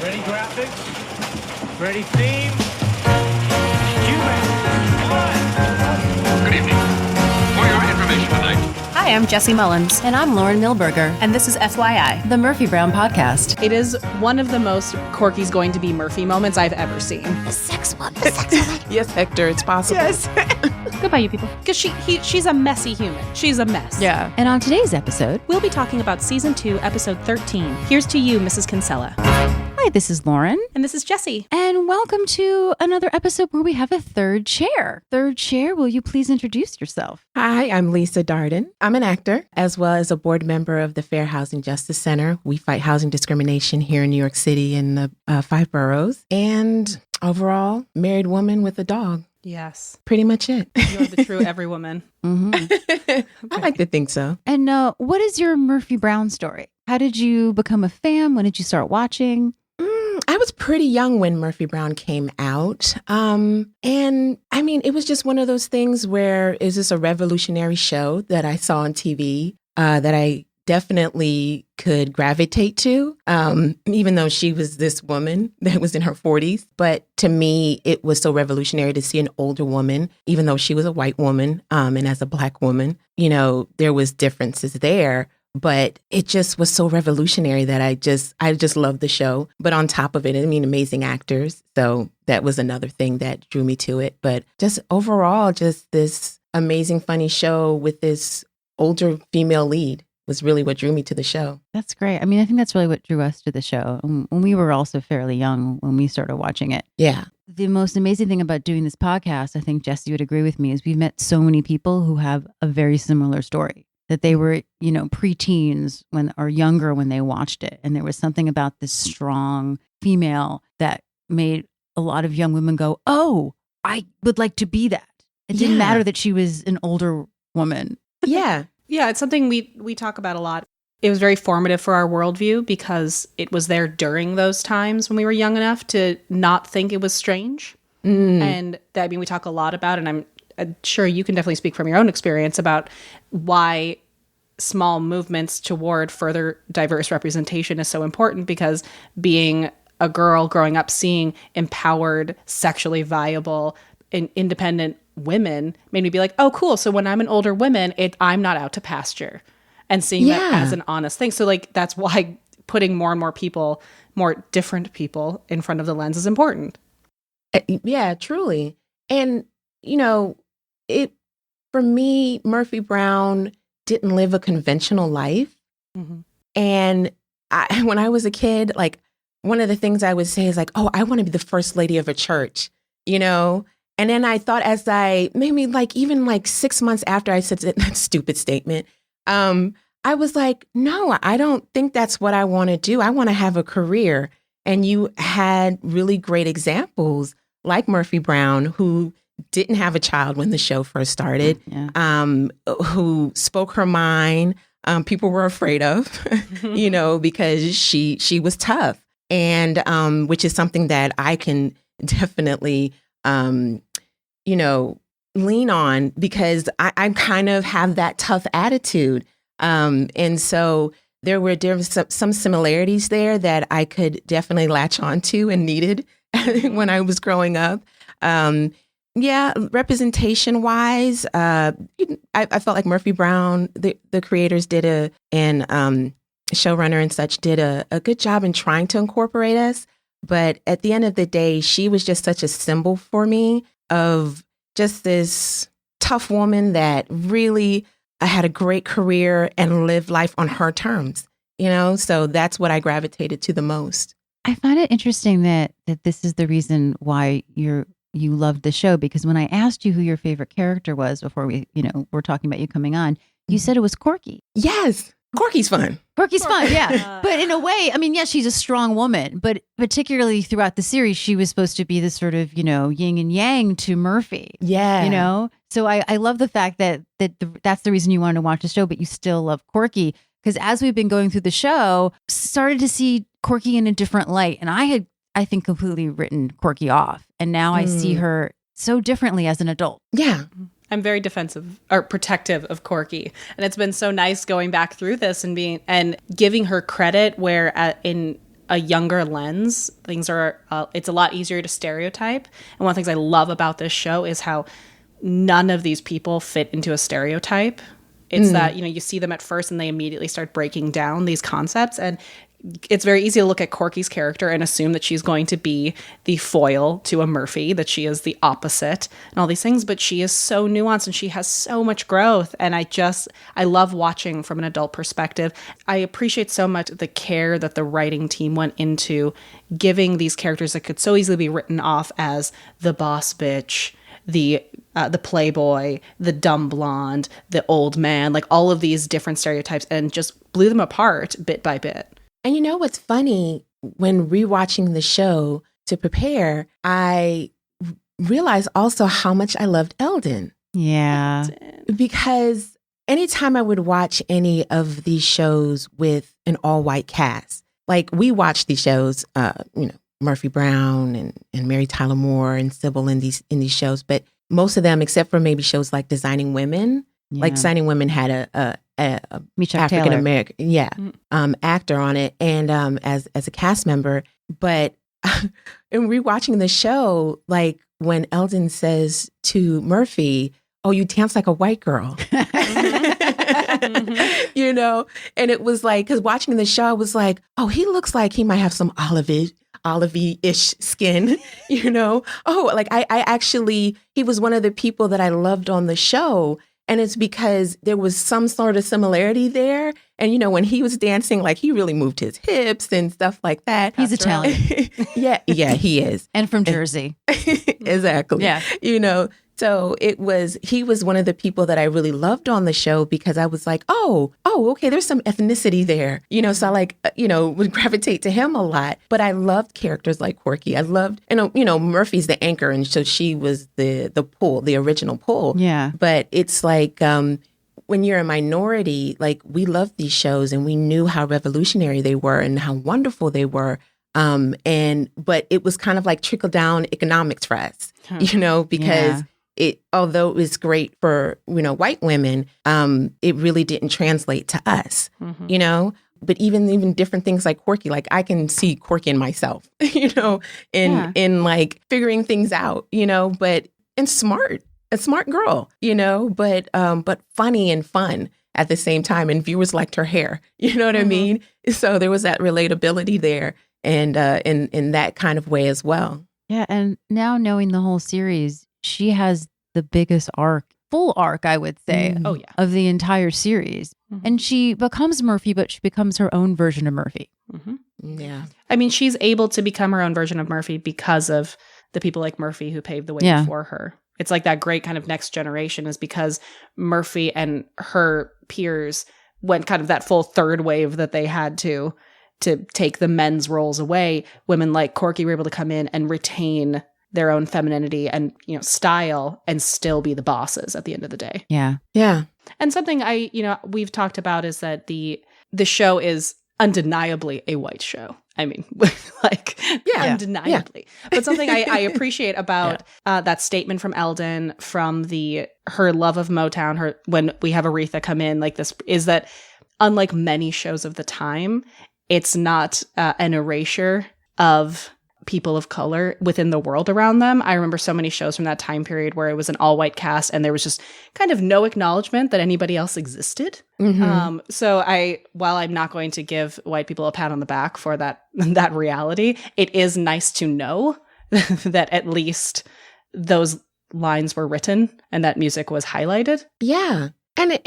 Ready graphics? Ready theme? Good evening. For your information tonight. Hi, I'm Jessie Mullins. And I'm Lauren Milberger. And this is FYI, the Murphy Brown Podcast. It is one of the most Corky's going to be Murphy moments I've ever seen. The sex one. Yes, Hector, it's possible. Yes. Goodbye, you people. Because she's a messy human. She's a mess. Yeah. And on today's episode, We'll be talking about Season 2, Episode 13. Here's to you, Mrs. Kinsella. hi, this is Lauren. And this is Jessie. And welcome to another episode where we have a third chair. Third chair, will you please introduce yourself? Hi, I'm Lisa Darden. I'm an actor as well as a board member of the Fair Housing Justice Center. We fight housing discrimination here in New York City in the 5 boroughs. And overall, married woman with a dog. Yes. Pretty much it. You're the true every woman. Mm-hmm. I like to think so. And what is your Murphy Brown story? How did you become a fan? When did you start watching? I was pretty young when Murphy Brown came out. And I mean, it was just one of those things where is this a revolutionary show that I saw on TV that I definitely could gravitate to, even though she was this woman that was in her 40s. But to me, it was so revolutionary to see an older woman, even though she was a white woman and as a Black woman, there was differences there. But it just was so revolutionary that I just loved the show. But on top of it, I mean, amazing actors. So that was another thing that drew me to it. But just overall, just this amazing, funny show with this older female lead was really what drew me to the show. That's great. I mean, I think that's really what drew us to the show. When we were also fairly young when we started watching it. Yeah. The most amazing thing about doing this podcast, I think Jessie would agree with me, is we've met so many people who have a very similar story. That they were, preteens or younger when they watched it. And there was something about this strong female that made a lot of young women go, oh, I would like to be that. It didn't matter that she was an older woman. Yeah. Yeah, it's something we talk about a lot. It was very formative for our worldview because it was there during those times when we were young enough to not think it was strange. And we talk a lot about, and I'm sure you can definitely speak from your own experience about why small movements toward further diverse representation is so important, because being a girl growing up seeing empowered, sexually viable, independent women made me be like, oh, cool. So when I'm an older woman, I'm not out to pasture, and seeing that as an honest thing. So that's why putting more and more people, more different people in front of the lens is important. Yeah, truly. And, for me, Murphy Brown didn't live a conventional life. Mm-hmm. And when I was a kid, one of the things I would say is oh, I want to be the first lady of a church, And then I thought even 6 months after I said that stupid statement, I was like, no, I don't think that's what I want to do. I want to have a career. And you had really great examples like Murphy Brown, who didn't have a child when the show first started, who spoke her mind. People were afraid of, because she was tough, and which is something that I can definitely, lean on, because I kind of have that tough attitude. And so there were some similarities there that I could definitely latch onto and needed when I was growing up. Representation wise, I felt like Murphy Brown, the creators and showrunner and such did a good job in trying to incorporate us. But at the end of the day, she was just such a symbol for me of just this tough woman that really had a great career and lived life on her terms, so that's what I gravitated to the most. I find it interesting that this is the reason why you loved the show, because when I asked you who your favorite character was before we, were talking about you coming on, you said it was Corky. Yes. Corky's fun. Corky's fun, yeah. But in a way, she's a strong woman, but particularly throughout the series, she was supposed to be this sort of, yin and yang to Murphy. Yeah. So I love the fact that that's the reason you wanted to watch the show, but you still love Corky. Because as we've been going through the show, started to see Corky in a different light. And I had, I think, completely written Corky off. And now I see her so differently as an adult. Yeah. I'm very defensive or protective of Corky. And it's been so nice going back through this and giving her credit where in a younger lens. Things are, it's a lot easier to stereotype. And one of the things I love about this show is how none of these people fit into a stereotype. It's that, you see them at first and they immediately start breaking down these concepts. And it's very easy to look at Corky's character and assume that she's going to be the foil to a Murphy, that she is the opposite and all these things, but she is so nuanced and she has so much growth. And I love watching from an adult perspective. I appreciate so much the care that the writing team went into giving these characters that could so easily be written off as the boss bitch, the playboy, the dumb blonde, the old man, like all of these different stereotypes, and just blew them apart bit by bit. And you know what's funny? When rewatching the show to prepare, I realized also how much I loved Eldon. Yeah. Because anytime I would watch any of these shows with an all-white cast, like we watched these shows, Murphy Brown and Mary Tyler Moore and Sybil in these shows, but most of them, except for maybe shows like Designing Women, like Designing Women had a African American, actor on it, and as a cast member. But in rewatching the show, like when Eldon says to Murphy, "Oh, you dance like a white girl," and it was like, because watching the show, I was like, "Oh, he looks like he might have some olivey-ish skin," Oh, like I actually, he was one of the people that I loved on the show. And it's because there was some sort of similarity there. And, when he was dancing, like he really moved his hips and stuff like that. He's Italian. Yeah, he is. And from Jersey. Exactly. Yeah. So he was one of the people that I really loved on the show because I was like, oh, okay, there's some ethnicity there. So I would gravitate to him a lot. But I loved characters like Corky. I loved, Murphy's the anchor. And so she was the pull, the original pull. Yeah. But it's like, when you're a minority, like we loved these shows and we knew how revolutionary they were and how wonderful they were. But it was kind of like trickle down economics for us, because although it was great for, white women, it really didn't translate to us, but even different things like Corky, like I can see Corky in myself, in like figuring things out, and smart, a smart girl, but funny and fun at the same time. And viewers liked her hair, you know what I mean? So there was that relatability there and in that kind of way as well. Yeah. And now knowing the whole series, she has the biggest full arc, I would say, of the entire series. Mm-hmm. And she becomes Murphy, but she becomes her own version of Murphy. Mm-hmm. Yeah. I mean, she's able to become her own version of Murphy because of the people like Murphy who paved the way before her. It's like that great kind of next generation is because Murphy and her peers went kind of that full third wave that they had to take the men's roles away. Women like Corky were able to come in and retain their own femininity and, style and still be the bosses at the end of the day. Yeah. Yeah. And something we've talked about is that the show is undeniably a white show. I mean, undeniably. Yeah. But something I appreciate about that statement from Eldon, from her love of Motown, when we have Aretha come in like this, is that unlike many shows of the time, it's not an erasure of people of color within the world around them. I remember so many shows from that time period where it was an all-white cast and there was just kind of no acknowledgement that anybody else existed. Mm-hmm. So while I'm not going to give white people a pat on the back for that reality, it is nice to know that at least those lines were written and that music was highlighted. Yeah. And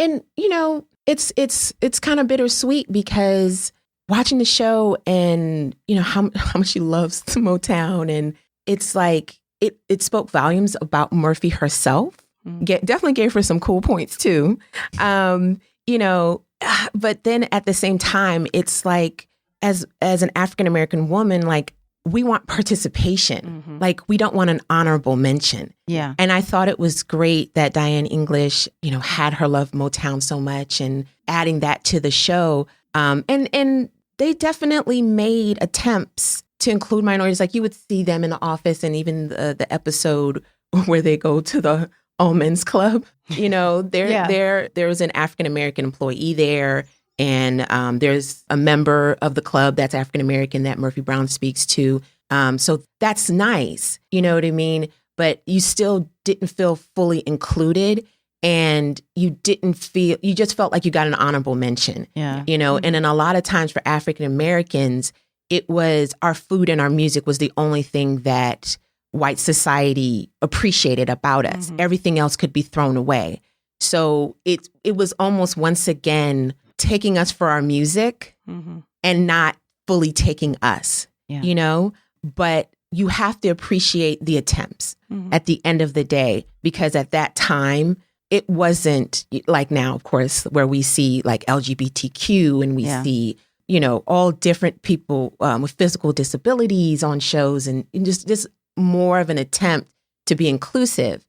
it's kind of bittersweet because watching the show and, how much she loves Motown, and it's like, it spoke volumes about Murphy herself. Definitely gave her some cool points too. But then at the same time, it's like, as an African-American woman, like we want participation. Mm-hmm. Like we don't want an honorable mention. Yeah. And I thought it was great that Diane English, had her love Motown so much and adding that to the show. And they definitely made attempts to include minorities. Like you would see them in The Office, and even the episode where they go to the all men's club. There was an African American employee there. And there's a member of the club that's African American that Murphy Brown speaks to. So that's nice, you know what I mean? But you still didn't feel fully included, and you just felt like you got an honorable mention. Yeah. You know, and then a lot of times for African Americans, it was our food and our music was the only thing that white society appreciated about us. Everything else could be thrown away. So it was almost once again taking us for our music and not fully taking us, you know, but you have to appreciate the attempts at the end of the day, because at that time, it wasn't like now, of course, where we see like LGBTQ and we see, you know, all different people with physical disabilities on shows, and just more of an attempt to be inclusive.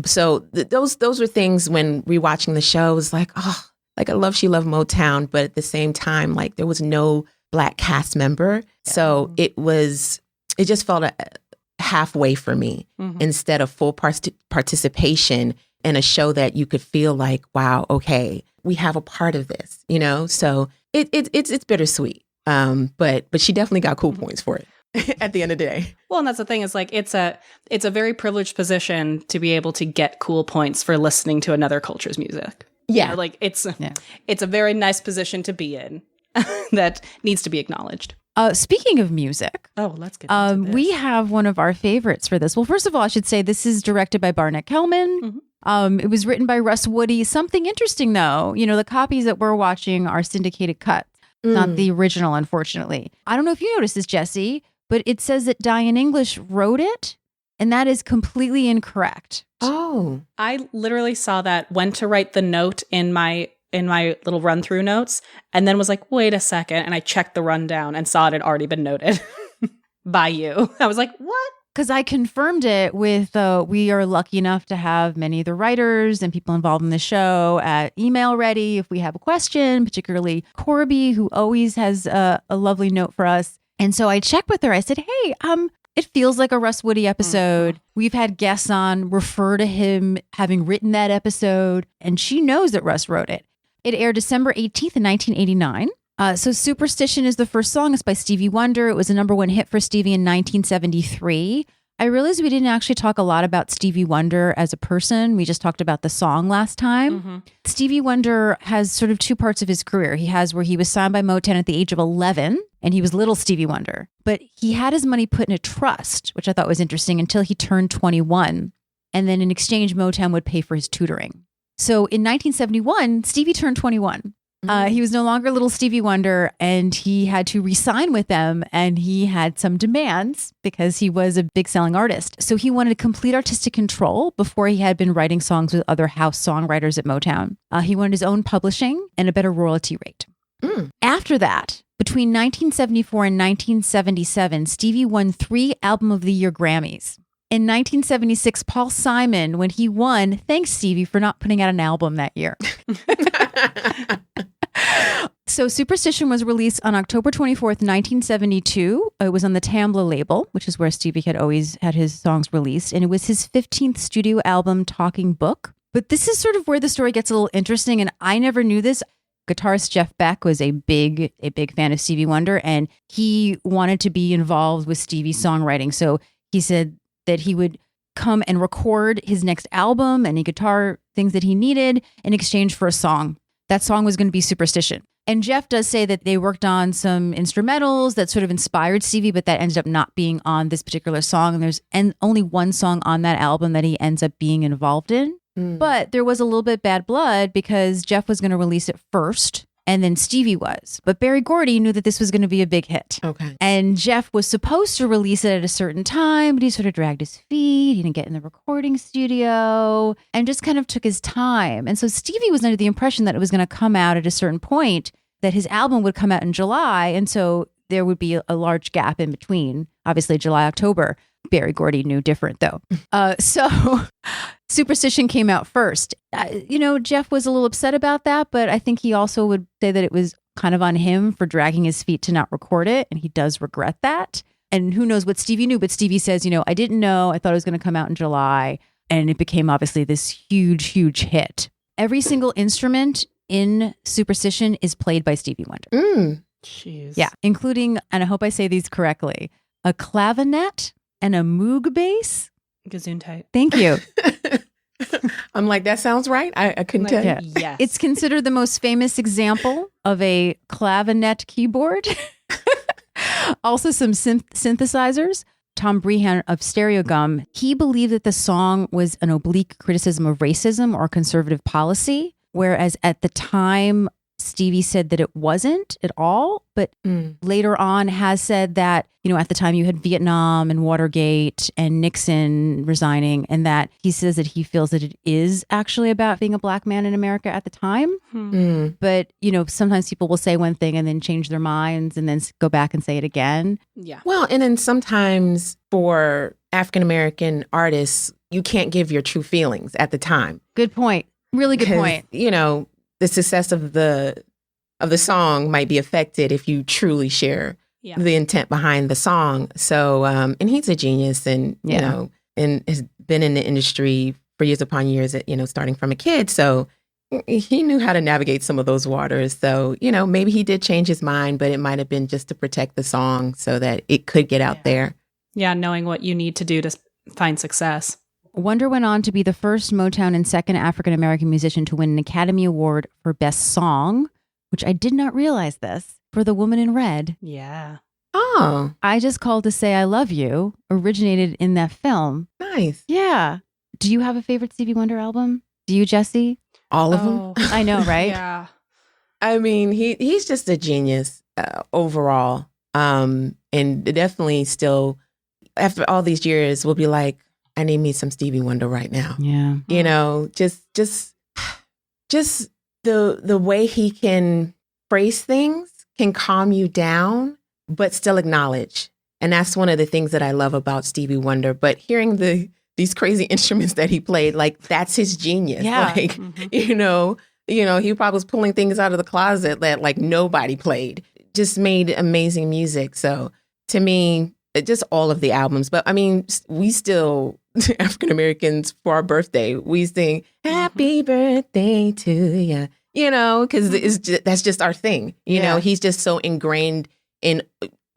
So those were things when rewatching the show, was like, oh, like she loved Motown, but at the same time, like there was no Black cast member. So it just felt halfway for me instead of full participation in a show that you could feel like, wow, okay, we have a part of this, you know? So it's bittersweet. But she definitely got cool points for it at the end of the day. Well, and that's the thing, is like it's a very privileged position to be able to get cool points for listening to another culture's music. Yeah. You know, like it's a very nice position to be in that needs to be acknowledged. Speaking of music, let's get into this. we have one of our favorites for this. Well, first of all, I should say this is directed by Barnett Kellman. It was written by Russ Woody. Something interesting, though, you know, the copies that we're watching are syndicated cuts, not the original, unfortunately. I don't know if you noticed this, Jesse, but it says that Diane English wrote it, and that is completely incorrect. Oh. I literally saw that, went to write the note in my little run through notes, and then was like, wait a second. And I checked the rundown and saw it had already been noted by you. I was like, what? Because I confirmed it with, we are lucky enough to have many of the writers and people involved in the show at email ready if we have a question, particularly Corby, who always has a lovely note for us. And so I checked with her. I said, hey, it feels like a Russ Woody episode. We've had guests on refer to him having written that episode, and she knows that Russ wrote it. It aired December 18th in 1989. So Superstition is the first song. It's by Stevie Wonder. It was a #1 hit for Stevie in 1973. I realized we didn't actually talk a lot about Stevie Wonder as a person. We just talked about the song last time. Stevie Wonder has sort of two parts of his career. He has where he was signed by Motown at the age of 11, and he was little Stevie Wonder. But he had his money put in a trust, which I thought was interesting, until he turned 21. And then in exchange, Motown would pay for his tutoring. So in 1971, Stevie turned 21. He was no longer little Stevie Wonder, and he had to re-sign with them, and he had some demands because he was a big selling artist. So he wanted complete artistic control before he had been writing songs with other house songwriters at Motown. He wanted his own publishing and a better royalty rate. After that, between 1974 and 1977, Stevie won 3 Album of the Year Grammys. In 1976, Paul Simon, when he won, thanks Stevie for not putting out an album that year. So Superstition was released on October 24th, 1972. It was on the Tambla label, which is where Stevie had always had his songs released. And it was his 15th studio album, Talking Book. But this is sort of where the story gets a little interesting. And I never knew this. Guitarist Jeff Beck was a big fan of Stevie Wonder, and he wanted to be involved with Stevie's songwriting. So he said that he would come and record his next album, any guitar things that he needed, in exchange for a song. That song was going to be Superstition. And Jeff does say that they worked on some instrumentals that sort of inspired Stevie, but that ended up not being on this particular song. And there's only one song on that album that he ends up being involved in. But there was a little bit bad blood because Jeff was going to release it first, and then Stevie was. But Berry Gordy knew that this was going to be a big hit. Okay. And Jeff was supposed to release it at a certain time, but he sort of dragged his feet. He didn't get in the recording studio and just kind of took his time. And so Stevie was under the impression that it was going to come out at a certain point, that his album would come out in July. And so there would be a large gap in between, obviously July, October. Berry Gordy knew different, though. So Superstition came out first. Jeff was a little upset about that, but I think he also would say that it was kind of on him for dragging his feet to not record it. And he does regret that. And who knows what Stevie knew, but Stevie says, I didn't know. I thought it was going to come out in July. And it became obviously this huge, huge hit. Every single instrument in Superstition is played by Stevie Wonder. Jeez. Yeah, including, and I hope I say these correctly, a clavinet and a moog bass. Gesundheit. Thank you. I'm like, that sounds right. I couldn't tell you. Yeah. Yes. It's considered the most famous example of a clavinet keyboard. Also, some synthesizers. Tom Brehan of Stereogum, he believed that the song was an oblique criticism of racism or conservative policy, whereas at the time, Stevie said that it wasn't at all, but later on has said that, you know, at the time you had Vietnam and Watergate and Nixon resigning, and that he says that he feels that it is actually about being a black man in America at the time. But, you know, sometimes people will say one thing and then change their minds and then go back and say it again. Yeah. Well, and then sometimes for African-American artists, you can't give your true feelings at the time. Good point. Really good 'Cause, point. You know, the success of the song might be affected if you truly share Yeah. the intent behind the song. So, and he's a genius, and you know, and has been in the industry for years upon years. You know, starting from a kid, so he knew how to navigate some of those waters. So, you know, maybe he did change his mind, but it might have been just to protect the song so that it could get out there. Yeah, knowing what you need to do to find success. Wonder went on to be the first Motown and second African-American musician to win an Academy Award for Best Song, which I did not realize this, for The Woman in Red. Yeah. Oh, I Just Called to Say I Love You originated in that film. nice. Yeah. Do you have a favorite Stevie Wonder album? Do you, Jesse? All of them. Oh, I know, right? yeah. I mean, he's just a genius overall. And definitely still, after all these years, we'll be like, I need me some Stevie Wonder right now. Yeah. You know, just the way he can phrase things can calm you down, but still acknowledge. And that's one of the things that I love about Stevie Wonder. But hearing these crazy instruments that he played, like that's his genius. Yeah. Like, you know, he probably was pulling things out of the closet that like nobody played. Just made amazing music. So to me, just all of the albums. But I mean, we still, African Americans, for our birthday, we sing "Happy Birthday to you," you know, because that's just our thing. You know, he's just so ingrained in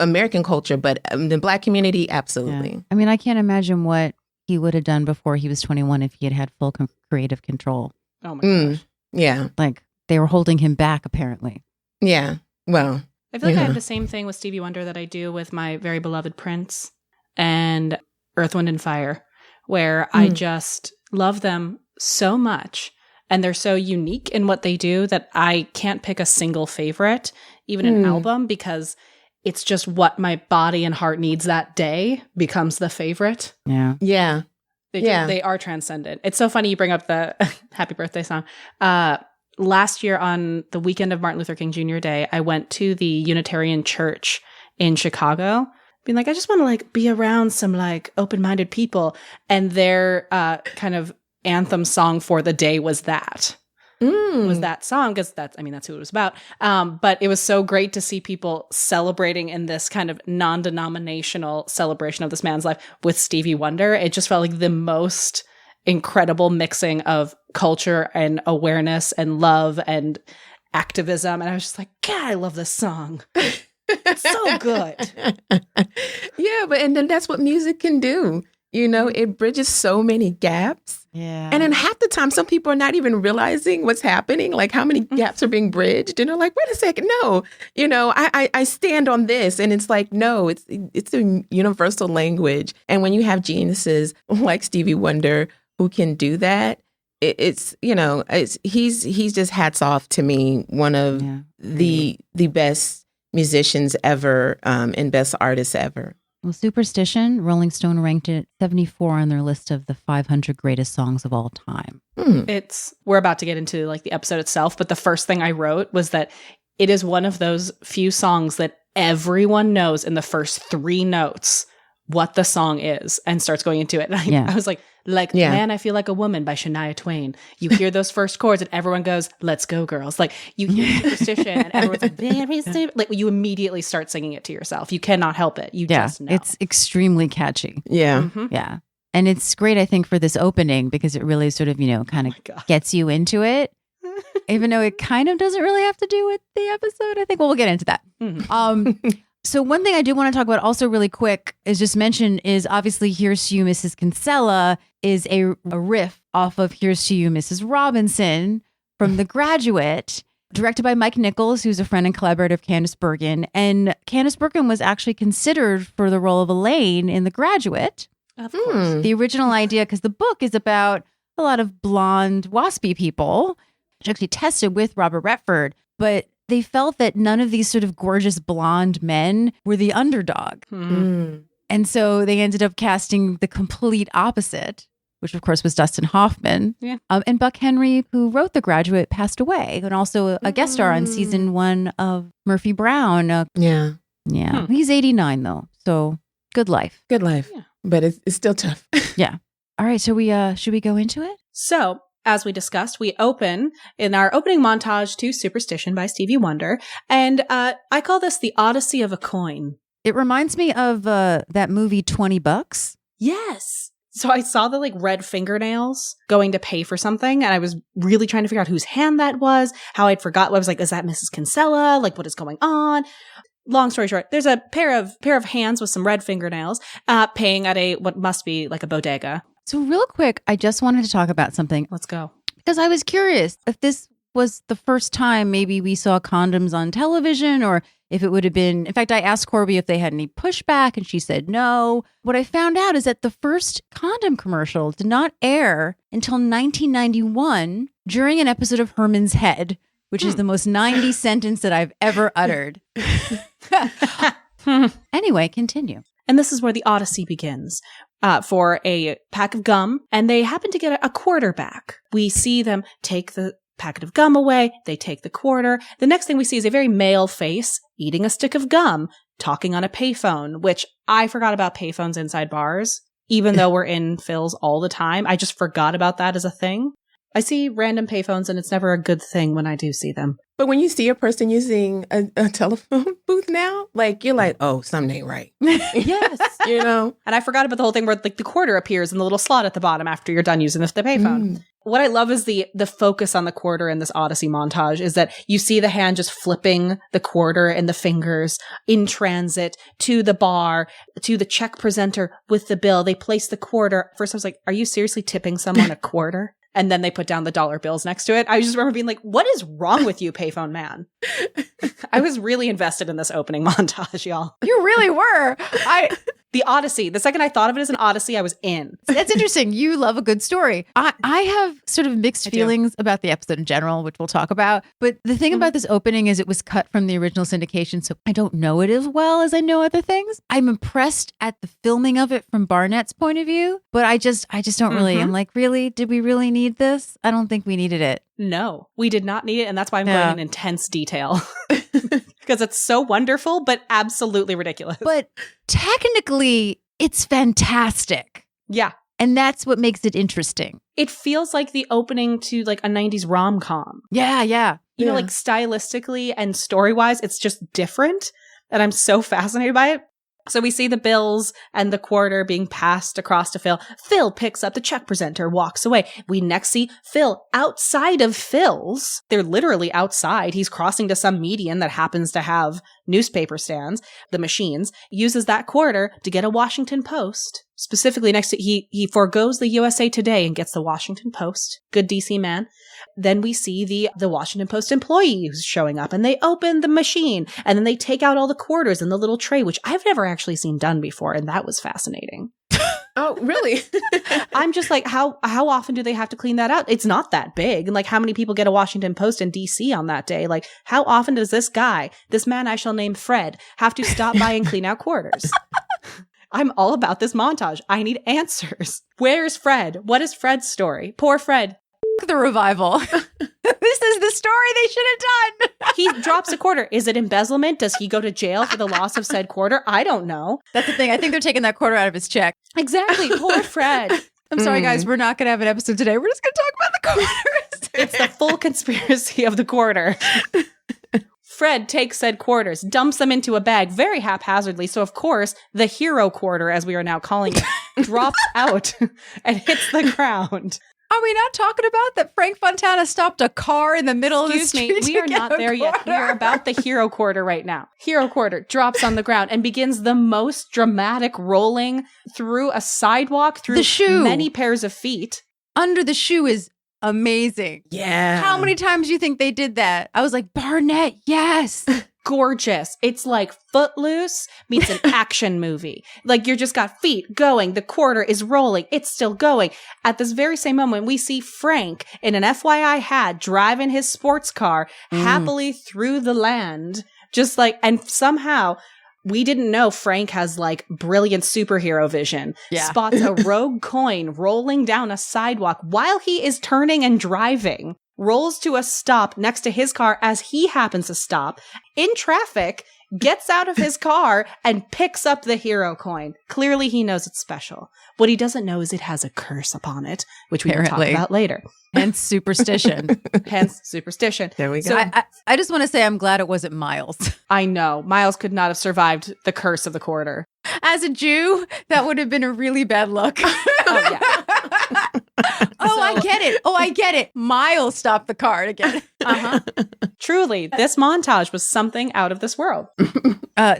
American culture, but the Black community, absolutely. Yeah. I mean, I can't imagine what he would have done before he was 21 if he had had full creative control. Oh my gosh. Yeah. Like they were holding him back, apparently. Yeah. Well, I feel like I have the same thing with Stevie Wonder that I do with my very beloved Prince and Earth, Wind, and Fire, where I just love them so much. And they're so unique in what they do that I can't pick a single favorite, even an album, because it's just what my body and heart needs that day becomes the favorite. Yeah. yeah. They are transcendent. It's so funny you bring up the Happy Birthday song. Last year on the weekend of Martin Luther King Jr. Day, I went to the Unitarian Church in Chicago, being like, I just want to like be around some like open-minded people. And their kind of anthem song for the day was that. Was that song, because that's who it was about. But it was so great to see people celebrating in this kind of non-denominational celebration of this man's life with Stevie Wonder. It just felt like the most incredible mixing of culture and awareness and love and activism. And I was just like, God, I love this song. It's so good. Yeah, but and then that's what music can do. You know, it bridges so many gaps. Yeah. And then half the time, some people are not even realizing what's happening, like how many gaps are being bridged. And they're like, wait a second, no, you know, I stand on this. And it's like, no, it's a universal language. And when you have geniuses like Stevie Wonder who can do that, he's just hats off to me. One of the best musicians ever and best artists ever. Well, Superstition, Rolling Stone ranked it 74 on their list of the 500 greatest songs of all time. We're about to get into like the episode itself, but the first thing I wrote was that it is one of those few songs that everyone knows in the first 3 notes what the song is and starts going into it. And I was like, Man, I Feel Like a Woman by Shania Twain. You hear those first chords and everyone goes, let's go, girls. Like you hear Superstition and everyone's like, very stupid. Like you immediately start singing it to yourself. You cannot help it. You just know. It's extremely catchy. Yeah. Yeah. And it's great, I think, for this opening because it really sort of, kind of gets you into it. even though it kind of doesn't really have to do with the episode. I think we'll get into that. So one thing I do want to talk about also really quick is just mention is obviously Here's to You, Mrs. Kinsella is a riff off of Here's to You, Mrs. Robinson from The Graduate, directed by Mike Nichols, who's a friend and collaborator of Candice Bergen. And Candice Bergen was actually considered for the role of Elaine in The Graduate. Of course. The original idea, because the book is about a lot of blonde, waspy people, which actually tested with Robert Redford, but they felt that none of these sort of gorgeous blonde men were the underdog. And so they ended up casting the complete opposite, which of course was Dustin Hoffman. Yeah. And Buck Henry, who wrote The Graduate, passed away, and also a guest star on season 1 of Murphy Brown. Yeah. He's 89 though, so good life. Good life. Yeah. But it's still tough. Yeah. All right, so should we go into it? So, as we discussed, we open in our opening montage to Superstition by Stevie Wonder. And I call this the Odyssey of a Coin. It reminds me of that movie $20. Yes. So I saw the red fingernails going to pay for something, and I was really trying to figure out whose hand that was, how I'd forgot. I was like, is that Mrs. Kinsella? What is going on? Long story short, there's a pair of hands with some red fingernails paying at what must be a bodega. So real quick, I just wanted to talk about something. Let's go. Because I was curious if this was the first time maybe we saw condoms on television, or if it would have been, in fact, I asked Corby if they had any pushback and she said no. What I found out is that the first condom commercial did not air until 1991 during an episode of Herman's Head, which is the most 90 sentence that I've ever uttered. Anyway, continue. And this is where the Odyssey begins. For a pack of gum, and they happen to get a quarter back. We see them take the packet of gum away. They take the quarter. The next thing we see is a very male face eating a stick of gum, talking on a payphone, which I forgot about payphones inside bars. Even though we're in Phil's all the time, I just forgot about that as a thing. I see random payphones, and it's never a good thing when I do see them. But when you see a person using a telephone booth now, you're like, oh, something ain't right. Yes. And I forgot about the whole thing where the quarter appears in the little slot at the bottom after you're done using the payphone. What I love is the focus on the quarter in this Odyssey montage is that you see the hand just flipping the quarter and the fingers in transit to the bar, to the check presenter with the bill. They place the quarter. First I was like, are you seriously tipping someone a quarter? And then they put down the dollar bills next to it. I just remember being like, what is wrong with you, payphone man? I was really invested in this opening montage, y'all. You really were. The Odyssey. The second I thought of it as an Odyssey, I was in. That's interesting. You love a good story. I have sort of mixed feelings about the episode in general, which we'll talk about. But the thing about this opening is it was cut from the original syndication, so I don't know it as well as I know other things. I'm impressed at the filming of it from Barnett's point of vue, but I just don't really. I'm like, really? Did we really need this? I don't think we needed it. No, we did not need it. And that's why I'm going in intense detail. Because it's so wonderful, but absolutely ridiculous. But technically, it's fantastic. Yeah. And that's what makes it interesting. It feels like the opening to a 90s rom-com. Yeah. You know, stylistically and story-wise, it's just different. And I'm so fascinated by it. So we see the bills and the quarter being passed across to Phil. Phil picks up the check presenter, walks away. We next see Phil outside of Phil's. They're literally outside. He's crossing to some median that happens to have newspaper stands, the machines, uses that quarter to get a Washington Post. Specifically next to, he forgoes the USA Today and gets the Washington Post. Good DC man. Then we see the Washington Post employee who's showing up, and they open the machine, and then they take out all the quarters in the little tray, which I've never actually seen done before, and that was fascinating. Oh, really? I'm just like, how often do they have to clean that out? It's not that big. And how many people get a Washington Post in DC on that day? How often does this man I shall name Fred, have to stop by and clean out quarters? I'm all about this montage. I need answers. Where's Fred? What is Fred's story? Poor Fred. The revival. This is the story they should have done. He drops a quarter. Is it embezzlement? Does he go to jail for the loss of said quarter? I don't know. That's the thing. I think they're taking that quarter out of his check. Exactly. Poor Fred. I'm sorry, guys. We're not going to have an episode today. We're just going to talk about the quarters. It's the full conspiracy of the quarter. Fred takes said quarters, dumps them into a bag very haphazardly. So, of course, the hero quarter, as we are now calling it, drops out and hits the ground. Are we not talking about that Frank Fontana stopped a car in the middle of the street? Excuse me, we to are get not a there yet. We quarter? are about the hero quarter right now. Hero quarter drops on the ground and begins the most dramatic rolling through a sidewalk through The shoe. many pairs of feet. Under the shoe is amazing. Yeah. How many times do you think they did that? I was like, Barnett, yes. Gorgeous. It's like Footloose meets an action movie. Like you're just got feet going. The quarter is rolling. It's still going. At this very same moment, we see Frank in an FYI hat driving his sports car happily through the land. Just like, and somehow we didn't know Frank has like brilliant superhero vision. Yeah. Spots a rogue coin rolling down a sidewalk while he is turning and driving. Rolls to a stop next to his car as he happens to stop in traffic, gets out of his car and picks up the hero coin. Clearly he knows it's special. What he doesn't know is it has a curse upon it, which we will talk Apparently. about later. And superstition. Hence superstition. There we go. So I just want to say I'm glad it wasn't Miles. I know Miles could not have survived the curse of the quarter. As a Jew, that would have been a really bad look. Oh yeah. I get it. Miles stopped the car to get it. Uh-huh. Truly, this montage was something out of this world.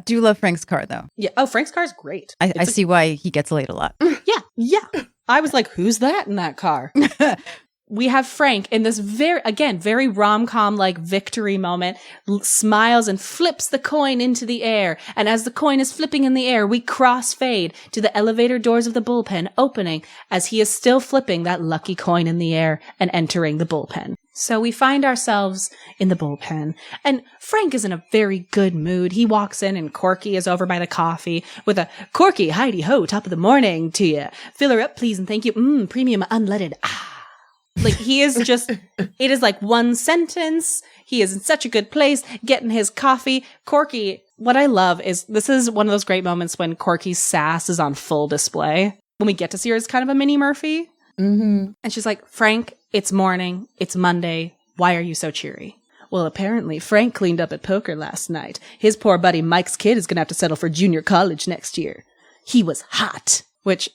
Do love Frank's car, though. Yeah. Oh, Frank's car is great. I see why he gets laid a lot. Yeah. I was like, who's that in that car? We have Frank in this very rom-com like victory moment, smiles and flips the coin into the air. And as the coin is flipping in the air, we crossfade to the elevator doors of the bullpen opening as he is still flipping that lucky coin in the air and entering the bullpen. So we find ourselves in the bullpen, and Frank is in a very good mood. He walks in, and Corky is over by the coffee with a Corky, Heidi-ho, top of the morning to you. Fill her up, please, and thank you. Premium unleaded. Like, he is just, it is like one sentence. He is in such a good place, getting his coffee. Corky, what I love is, this is one of those great moments when Corky's sass is on full display. When we get to see her as kind of a mini Murphy. Mm-hmm. And she's like, Frank, it's morning. It's Monday. Why are you so cheery? Well, apparently Frank cleaned up at poker last night. His poor buddy Mike's kid is going to have to settle for junior college next year. He was hot. Which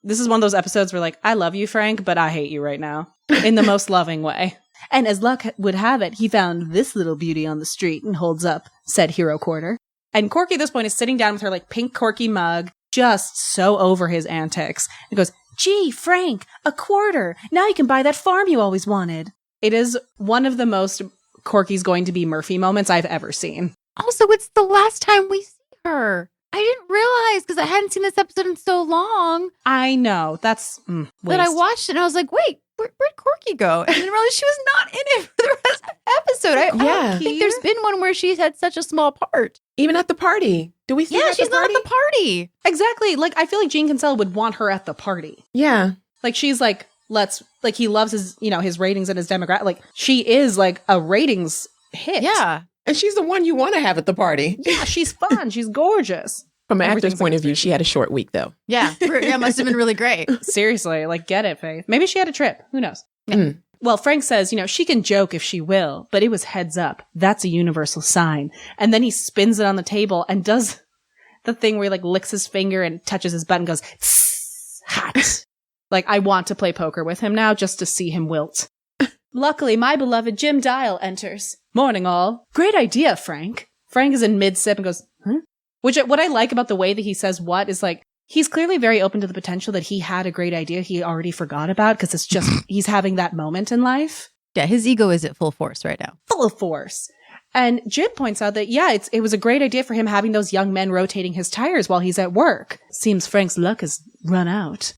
this is one of those episodes where like, I love you, Frank, but I hate you right now. In the most loving way. And as luck would have it, he found this little beauty on the street and holds up said hero quarter. And Corky at this point is sitting down with her like pink Corky mug, just so over his antics. And goes, gee, Frank, a quarter. Now you can buy that farm you always wanted. It is one of the most Corky's going to be Murphy moments I've ever seen. Also, it's the last time we see her. I didn't realize because I hadn't seen this episode in so long I know. That's that I watched it and I was like, wait, where'd Corky go? And then realized she was not in it for the rest of the episode. I don't think there's been one where she's had such a small part. Even at the party. Do we see her Yeah, at she's the not party? at the party. Exactly. Like, I feel like Gene Kinsella would want her at the party. Yeah. Like, she's like, he loves his, his ratings and his demographic. Like, she is like a ratings hit. Yeah. And she's the one you want to have at the party. Yeah, she's fun. She's gorgeous. From an actor's Everything's point of view, she had a short week, though. Yeah. Yeah, must have been really great. Seriously, like, get it, Faith. Maybe she had a trip. Who knows? Mm. Well, Frank says, she can joke if she will, but it was heads up. That's a universal sign. And then he spins it on the table and does the thing where he like licks his finger and touches his butt and goes, tss, hot. Like, I want to play poker with him now just to see him wilt. Luckily, my beloved Jim Dial enters. Morning, all. Great idea, Frank. Frank is in mid-sip and goes, huh? Which, what I like about the way that he says what is like, he's clearly very open to the potential that he had a great idea he already forgot about because it's just, he's having that moment in life. Yeah, his ego is at full force right now. Full of force. And Jim points out that, yeah, it was a great idea for him having those young men rotating his tires while he's at work. Seems Frank's luck has run out.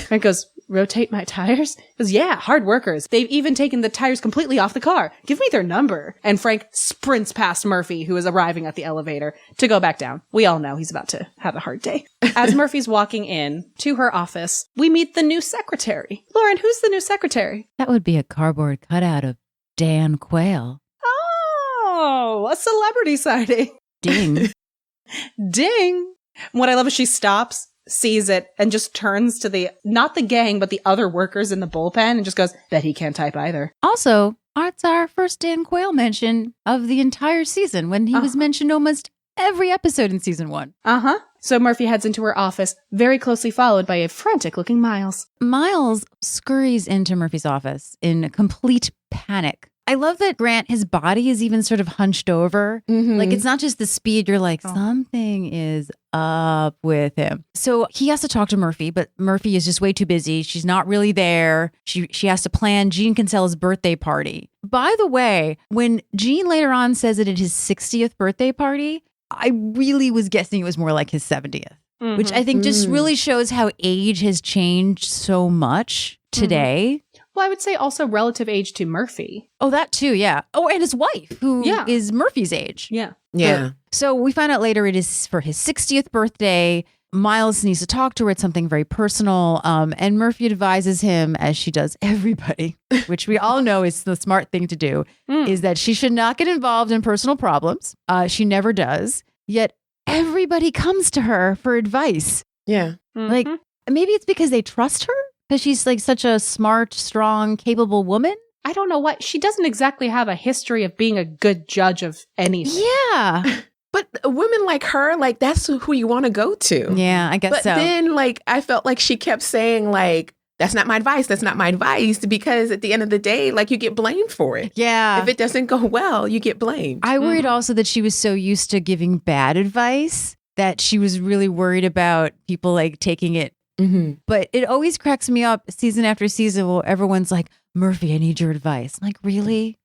Frank goes, rotate my tires? He goes, yeah, hard workers. They've even taken the tires completely off the car. Give me their number. And Frank sprints past Murphy, who is arriving at the elevator, to go back down. We all know he's about to have a hard day. As Murphy's walking in to her office, we meet the new secretary. Lauren, who's the new secretary? That would be a cardboard cutout of Dan Quayle. Oh, a celebrity sighting. Ding. Ding. What I love is she stops, sees it, and just turns to not the gang, but the other workers in the bullpen and just goes, bet he can't type either. Also, it's our first Dan Quayle mention of the entire season when he was mentioned almost every episode in season 1. Uh-huh. So Murphy heads into her office, very closely followed by a frantic-looking Miles. Miles scurries into Murphy's office in complete panic. I love that Grant, his body is even sort of hunched over. Mhm. Like, it's not just the speed. You're like, something is up with him. So he has to talk to Murphy, but Murphy is just way too busy. She's not really there. She has to plan Gene Kinsella's birthday party. By the way, when Gene later on says it at his 60th birthday party, I really was guessing it was more like his 70th, which I think just really shows how age has changed so much today. Well, I would say also relative age to Murphy. Oh, that too, yeah. Oh, and his wife, who is Murphy's age. Yeah. Yeah. So we find out later it is for his 60th birthday. Miles needs to talk to her. It's something very personal. And Murphy advises him, as she does everybody, which we all know is the smart thing to do, is that she should not get involved in personal problems. She never does. Yet everybody comes to her for advice. Yeah. Like, maybe it's because they trust her? Because she's like such a smart, strong, capable woman? I don't know what. She doesn't exactly have a history of being a good judge of anything. Yeah. But women like her, like, that's who you want to go to. Yeah, I guess But so. then, like, I felt like she kept saying, like, that's not my advice. That's not my advice. Because at the end of the day, like, you get blamed for it. Yeah. If it doesn't go well, you get blamed. I worried also that she was so used to giving bad advice that she was really worried about people like taking it. But it always cracks me up season after season where everyone's like, Murphy, I need your advice. I'm like, really?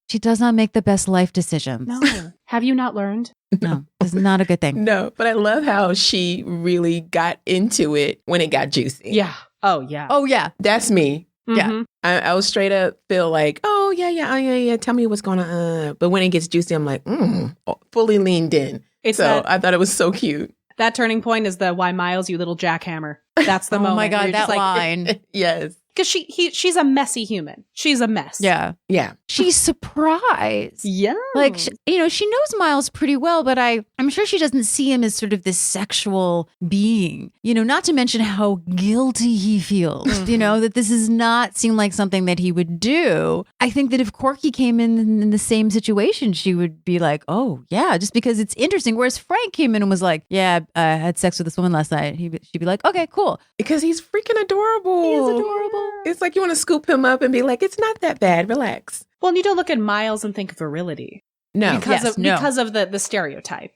She does not make the best life decisions. No. Have you not learned? No, it's not a good thing. No, but I love how she really got into it when it got juicy. Yeah. Oh, yeah. Oh, yeah. That's me. Yeah. I was straight up feel like, oh, yeah. Tell me what's going on. But when it gets juicy, I'm like, fully leaned in. I thought it was so cute. That turning point is the why Miles, you little jackhammer. That's the moment. Oh my where God, you're just that like, line. Yes. Because she's a messy human. She's a mess. Yeah. Yeah. She's surprised. Yeah. Like, she knows Miles pretty well, but I'm sure she doesn't see him as sort of this sexual being, not to mention how guilty he feels, that this does not seem like something that he would do. I think that if Corky came in the same situation, she would be like, oh, yeah, just because it's interesting. Whereas Frank came in and was like, yeah, I had sex with this woman last night. She'd be like, okay, cool. Because he's freaking adorable. He is adorable. It's like you want to scoop him up and be like, it's not that bad. Relax. Well, you don't look at Miles and think virility. No. Because of the stereotype.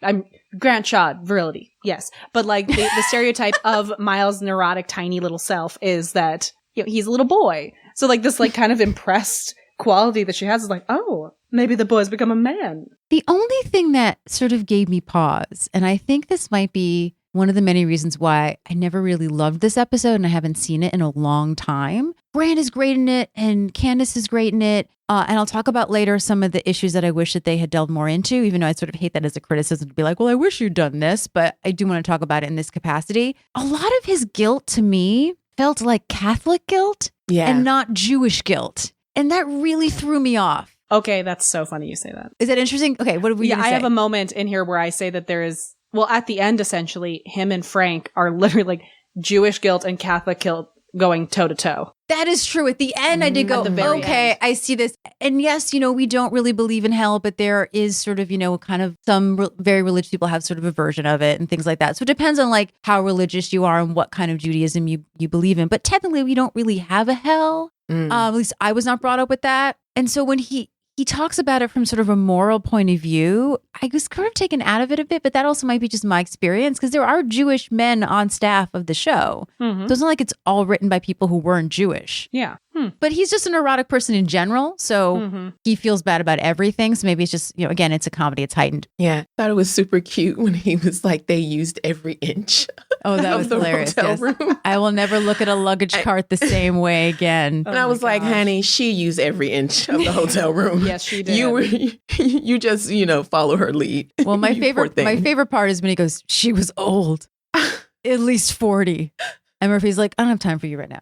Grant Shaw, virility, yes. But like the stereotype of Miles' neurotic, tiny little self is that he's a little boy. So like this like kind of impressed quality that she has is like, oh, maybe the boy's become a man. The only thing that sort of gave me pause, and I think this might be one of the many reasons why I never really loved this episode and I haven't seen it in a long time. Brand is great in it and Candace is great in it. And I'll talk about later some of the issues that I wish that they had delved more into, even though I sort of hate that as a criticism to be like, well, I wish you'd done this, but I do want to talk about it in this capacity. A lot of his guilt to me felt like Catholic guilt and not Jewish guilt. And that really threw me off. Okay, that's so funny you say that. Is that interesting? Okay, what have we I have a moment in here where I say that there is, well, at the end, essentially, him and Frank are literally like Jewish guilt and Catholic guilt going toe to toe. That is true. At the end, I did go, okay, end. I see this. And yes, we don't really believe in hell, but there is sort of, kind of some very religious people have sort of a version of it and things like that. So it depends on like how religious you are and what kind of Judaism you believe in. But technically, we don't really have a hell. At least I was not brought up with that. And so when he talks about it from sort of a moral point of view, I was kind of taken out of it a bit, but that also might be just my experience because there are Jewish men on staff of the show. So it's not like it's all written by people who weren't Jewish. Yeah. But he's just an erotic person in general. So he feels bad about everything. So maybe it's just, again, it's a comedy. It's heightened. Yeah. I thought it was super cute when he was like, they used every inch. Oh, that was hilarious. Yes. Room. I will never look at a luggage cart the same way again. And I was like, honey, she used every inch of the hotel room. Yes, she did. You just, follow her lead. Well, my favorite part is when he goes, she was old, at least 40. And Murphy's like, I don't have time for you right now.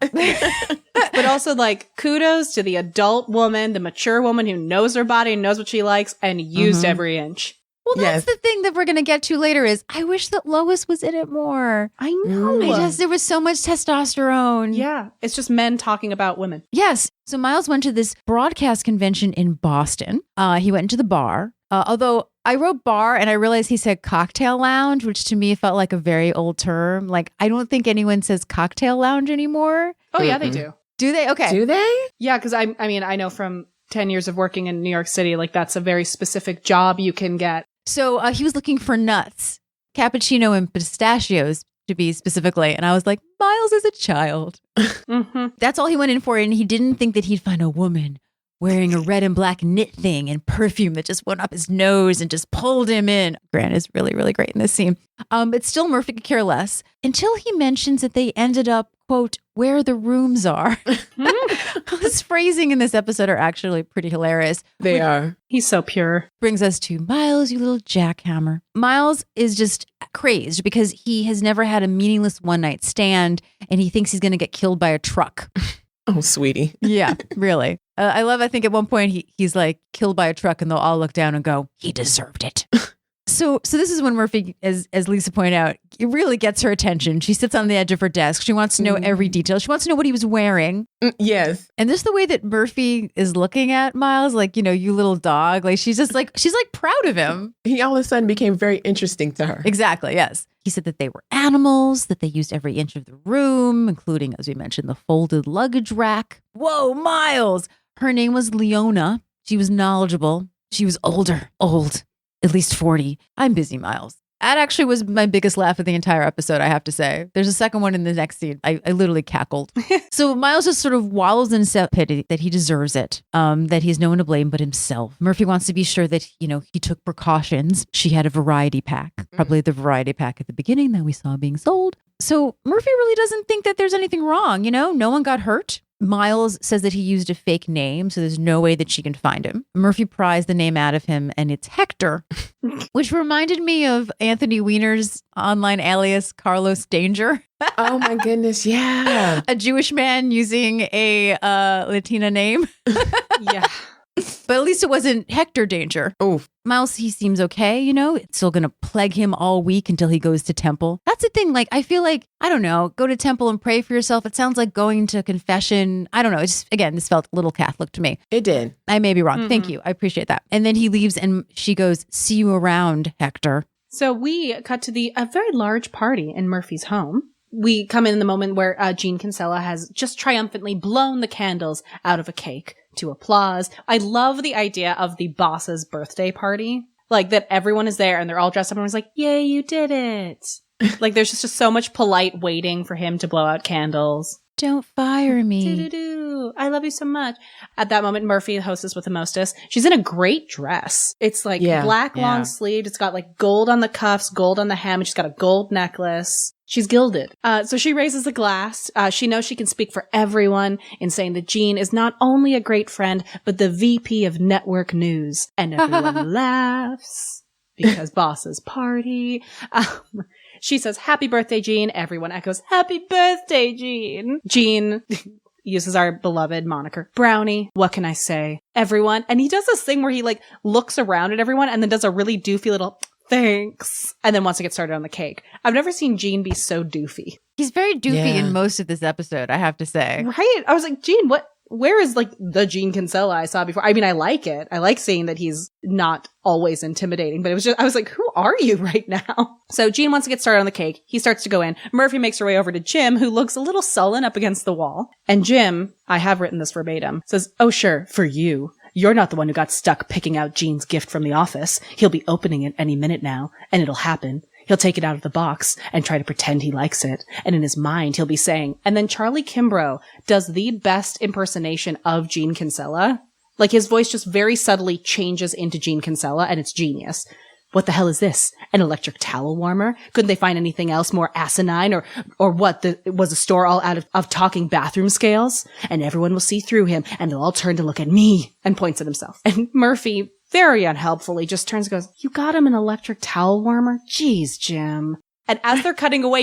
But also like kudos to the adult woman, the mature woman who knows her body and knows what she likes and used every inch. Well, that's the thing that we're going to get to later is I wish that Lois was in it more. I know. There was so much testosterone. Yeah. It's just men talking about women. Yes. So Miles went to this broadcast convention in Boston. He went into the bar Although I wrote bar and I realized he said cocktail lounge, which to me felt like a very old term. Like, I don't think anyone says cocktail lounge anymore. Oh, yeah, they do. Do they? Okay. Do they? Yeah, because I mean, I know from 10 years of working in New York City, like that's a very specific job you can get. So he was looking for nuts, cappuccino and pistachios to be specifically. And I was like, Miles is a child. Mm-hmm. That's all he went in for. And he didn't think that he'd find a woman wearing a red and black knit thing and perfume that just went up his nose and just pulled him in. Grant is really, really great in this scene. But still, Murphy could care less until he mentions that they ended up, quote, where the rooms are. His phrasing in this episode are actually pretty hilarious. They are. He's so pure. Brings us to Miles, you little jackhammer. Miles is just crazed because he has never had a meaningless one-night stand and he thinks he's going to get killed by a truck. Oh, sweetie. Yeah, really. I think at one point he's like killed by a truck and they'll all look down and go, he deserved it. So this is when Murphy, as Lisa pointed out, it really gets her attention. She sits on the edge of her desk. She wants to know every detail. She wants to know what he was wearing. Yes. And this is the way that Murphy is looking at Miles, like, you know, you little dog. Like she's like proud of him. He all of a sudden became very interesting to her. Exactly. Yes. He said that they were animals, that they used every inch of the room, including, as we mentioned, the folded luggage rack. Whoa, Miles. Her name was Leona. She was knowledgeable. She was old, at least 40. I'm busy, Miles. That actually was my biggest laugh of the entire episode, I have to say. There's a second one in the next scene. I literally cackled. So Miles just sort of wallows in self-pity that he deserves it, that he has no one to blame but himself. Murphy wants to be sure that, you know, he took precautions. She had a variety pack, probably the variety pack at the beginning that we saw being sold. So Murphy really doesn't think that there's anything wrong, you know? No one got hurt. Miles says that he used a fake name, so there's no way that she can find him. Murphy pries the name out of him, and it's Hector, which reminded me of Anthony Weiner's online alias, Carlos Danger. Oh, my goodness. Yeah. A Jewish man using a Latina name. Yeah. But at least it wasn't Hector Danger. Oh, Miles, he seems okay, you know? It's still going to plague him all week until he goes to temple. That's the thing. Like, I feel like, I don't know, go to temple and pray for yourself. It sounds like going to confession. I don't know. It's just, again, this felt a little Catholic to me. it did. I may be wrong. Thank you. I appreciate that. And then he leaves and she goes, see you around, Hector. So we cut to a very large party in Murphy's home. We come in the moment where Jean Kinsella has just triumphantly blown the candles out of a cake to applause. I love the idea of the boss's birthday party. Like that everyone is there and they're all dressed up and everyone's like, yay, you did it. Like there's just so much polite waiting for him to blow out candles. Don't fire me. Do-do-do. I love you so much. At that moment, Murphy, hostess with the mostess, she's in a great dress. It's like black long sleeved. It's got like gold on the cuffs, gold on the hem. And she's got a gold necklace. She's gilded. So she raises a glass. She knows she can speak for everyone in saying that Jean is not only a great friend, but the VP of network news. And everyone laughs because boss's party. She says, happy birthday, Jean. Everyone echoes, happy birthday, Jean. Jean uses our beloved moniker, Brownie. What can I say? Everyone. And he does this thing where he like looks around at everyone and then does a really doofy little thanks. And then wants to get started on the cake. I've never seen Jean be so doofy. He's very doofy in most of this episode, I have to say. Right? I was like, Jean, where is like the Jean Kinsella I saw before? I mean, I like it. I like seeing that he's not always intimidating, but I was like, who are you right now? So Jean wants to get started on the cake. He starts to go in. Murphy makes her way over to Jim, who looks a little sullen up against the wall. And Jim, I have written this verbatim, says, oh, sure, for you. You're not the one who got stuck picking out Jean's gift from the office. He'll be opening it any minute now, and it'll happen. He'll take it out of the box and try to pretend he likes it. And in his mind, he'll be saying, and then Charlie Kimbrough does the best impersonation of Jean Kinsella. Like his voice just very subtly changes into Jean Kinsella and it's genius. What the hell is this? An electric towel warmer? Couldn't they find anything else more asinine or what? Was the store all out of talking bathroom scales? And everyone will see through him and they'll all turn to look at me, and points at himself. And Murphy, very unhelpfully, just turns and goes, you got him an electric towel warmer? Jeez, Jim. And as they're cutting away,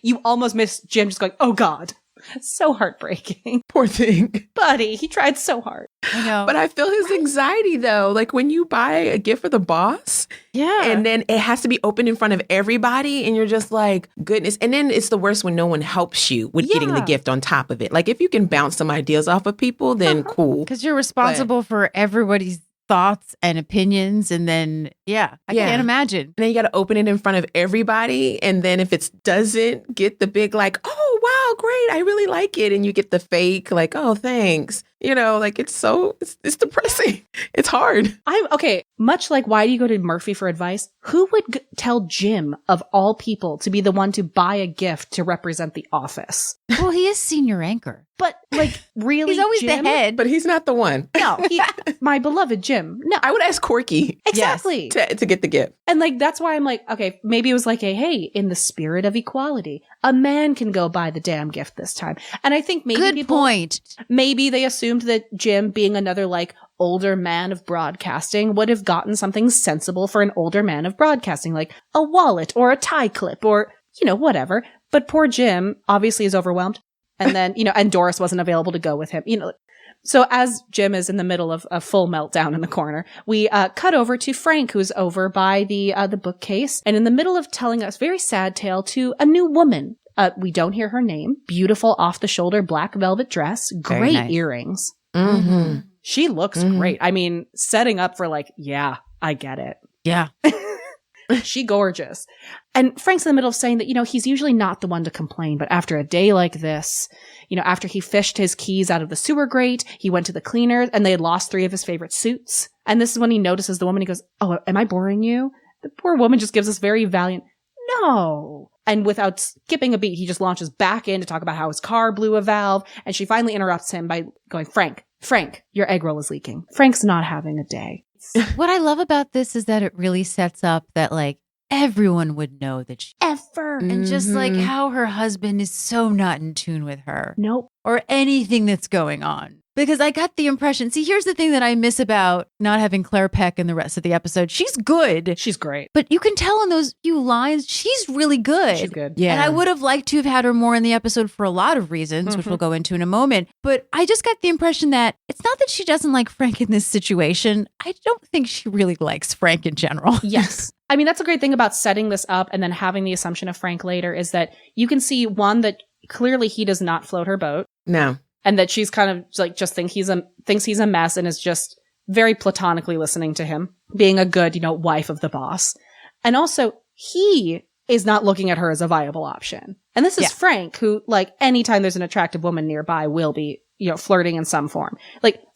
you almost miss Jim just going, oh God. So heartbreaking. Poor thing. Buddy, he tried so hard. I know. But I feel his anxiety though. Like when you buy a gift for the boss, and then it has to be opened in front of everybody, and you're just like, goodness. And then it's the worst when no one helps you with getting the gift on top of it. Like if you can bounce some ideas off of people, then cool. Because you're responsible for everybody's thoughts and opinions. And then, I can't imagine. And then you got to open it in front of everybody. And then if it doesn't get the big, like, oh, wow, great, I really like it. And you get the fake, like, oh, thanks. Like it's depressing. It's hard. Much like, why do you go to Murphy for advice? Who would tell Jim, of all people, to be the one to buy a gift to represent the office? Well, he is senior anchor. But really, he's always Jim? the head. But he's not the one. No, my beloved Jim. No, I would ask Corky. Exactly. To get the gift. And that's why I'm like, okay, maybe it was like hey, in the spirit of equality, a man can go buy the damn gift this time. And I think maybe Good point. Maybe they assumed that Jim, being another older man of broadcasting, would have gotten something sensible for an older man of broadcasting, like a wallet or a tie clip or, whatever. But poor Jim obviously is overwhelmed. And then, and Doris wasn't available to go with him, So as Jim is in the middle of a full meltdown in the corner, we cut over to Frank, who's over by the bookcase and in the middle of telling us a very sad tale to a new woman. We don't hear her name. Beautiful off the shoulder black velvet dress, great nice. Earrings. Mm-hmm. She looks great. I mean, setting up for I get it. Yeah. She gorgeous. And Frank's in the middle of saying that, he's usually not the one to complain, but after a day like this, after he fished his keys out of the sewer grate, he went to the cleaners and they had lost 3 of his favorite suits. And this is when he notices the woman. He goes, oh, am I boring you? The poor woman just gives this very valiant, no. And without skipping a beat, he just launches back in to talk about how his car blew a valve. And she finally interrupts him by going, Frank, your egg roll is leaking. Frank's not having a day. What I love about this is that it really sets up that everyone would know that she ever. And just how her husband is so not in tune with her. Nope. Or anything that's going on. Because I got the impression, here's the thing that I miss about not having Claire Peck in the rest of the episode. She's good. She's great. But you can tell in those few lines, she's really good. She's good. Yeah. And I would have liked to have had her more in the episode for a lot of reasons, which we'll go into in a moment. But I just got the impression that it's not that she doesn't like Frank in this situation. I don't think she really likes Frank in general. Yes. I mean, that's a great thing about setting this up and then having the assumption of Frank later is that you can see, one, that clearly he does not float her boat. No. And that she's kind of just thinks he's a mess and is just very platonically listening to him, being a good, wife of the boss. And also, he is not looking at her as a viable option. And this is Frank, who, anytime there's an attractive woman nearby, will be, flirting in some form.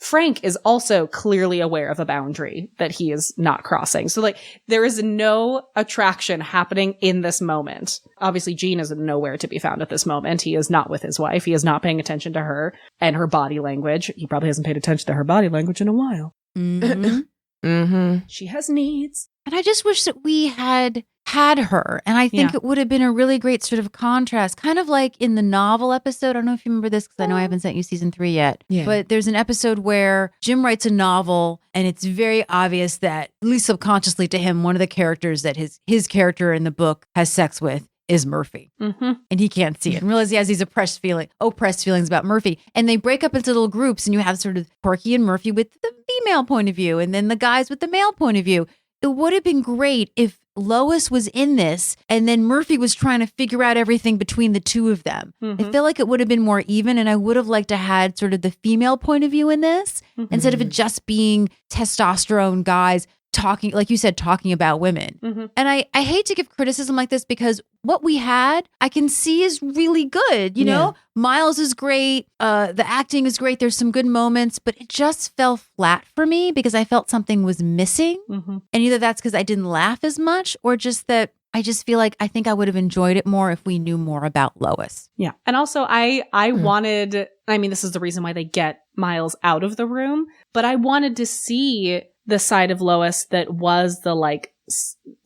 Frank is also clearly aware of a boundary that he is not crossing. So, there is no attraction happening in this moment. Obviously, Gene is nowhere to be found at this moment. He is not with his wife. He is not paying attention to her and her body language. He probably hasn't paid attention to her body language in a while. Mm-hmm. Mm-hmm. She has needs. And I just wish that we had her. And I think it would have been a really great sort of contrast, kind of like in the novel episode. I don't know if you remember this because I know I haven't sent you season 3 yet. Yeah. But there's an episode where Jim writes a novel and it's very obvious that, at least subconsciously to him, one of the characters that his character in the book has sex with is Murphy. Mm-hmm. And he can't see it and realize he has these oppressed feelings about Murphy. And they break up into little groups and you have sort of Corky and Murphy with the female point of view and then the guys with the male point of view. It would have been great if Lois was in this and then Murphy was trying to figure out everything between the two of them. Mm-hmm. I feel like it would have been more even and I would have liked to had sort of the female point of view in this instead of it just being testosterone guys talking, like you said, talking about women. Mm-hmm. And I hate to give criticism like this because what we had, I can see is really good. You know, Miles is great. The acting is great. There's some good moments, but it just fell flat for me because I felt something was missing. Mm-hmm. And either that's because I didn't laugh as much or just that I just feel like I think I would have enjoyed it more if we knew more about Lois. Yeah. And also I wanted, I mean, this is the reason why they get Miles out of the room, but I wanted to see the side of Lois that was the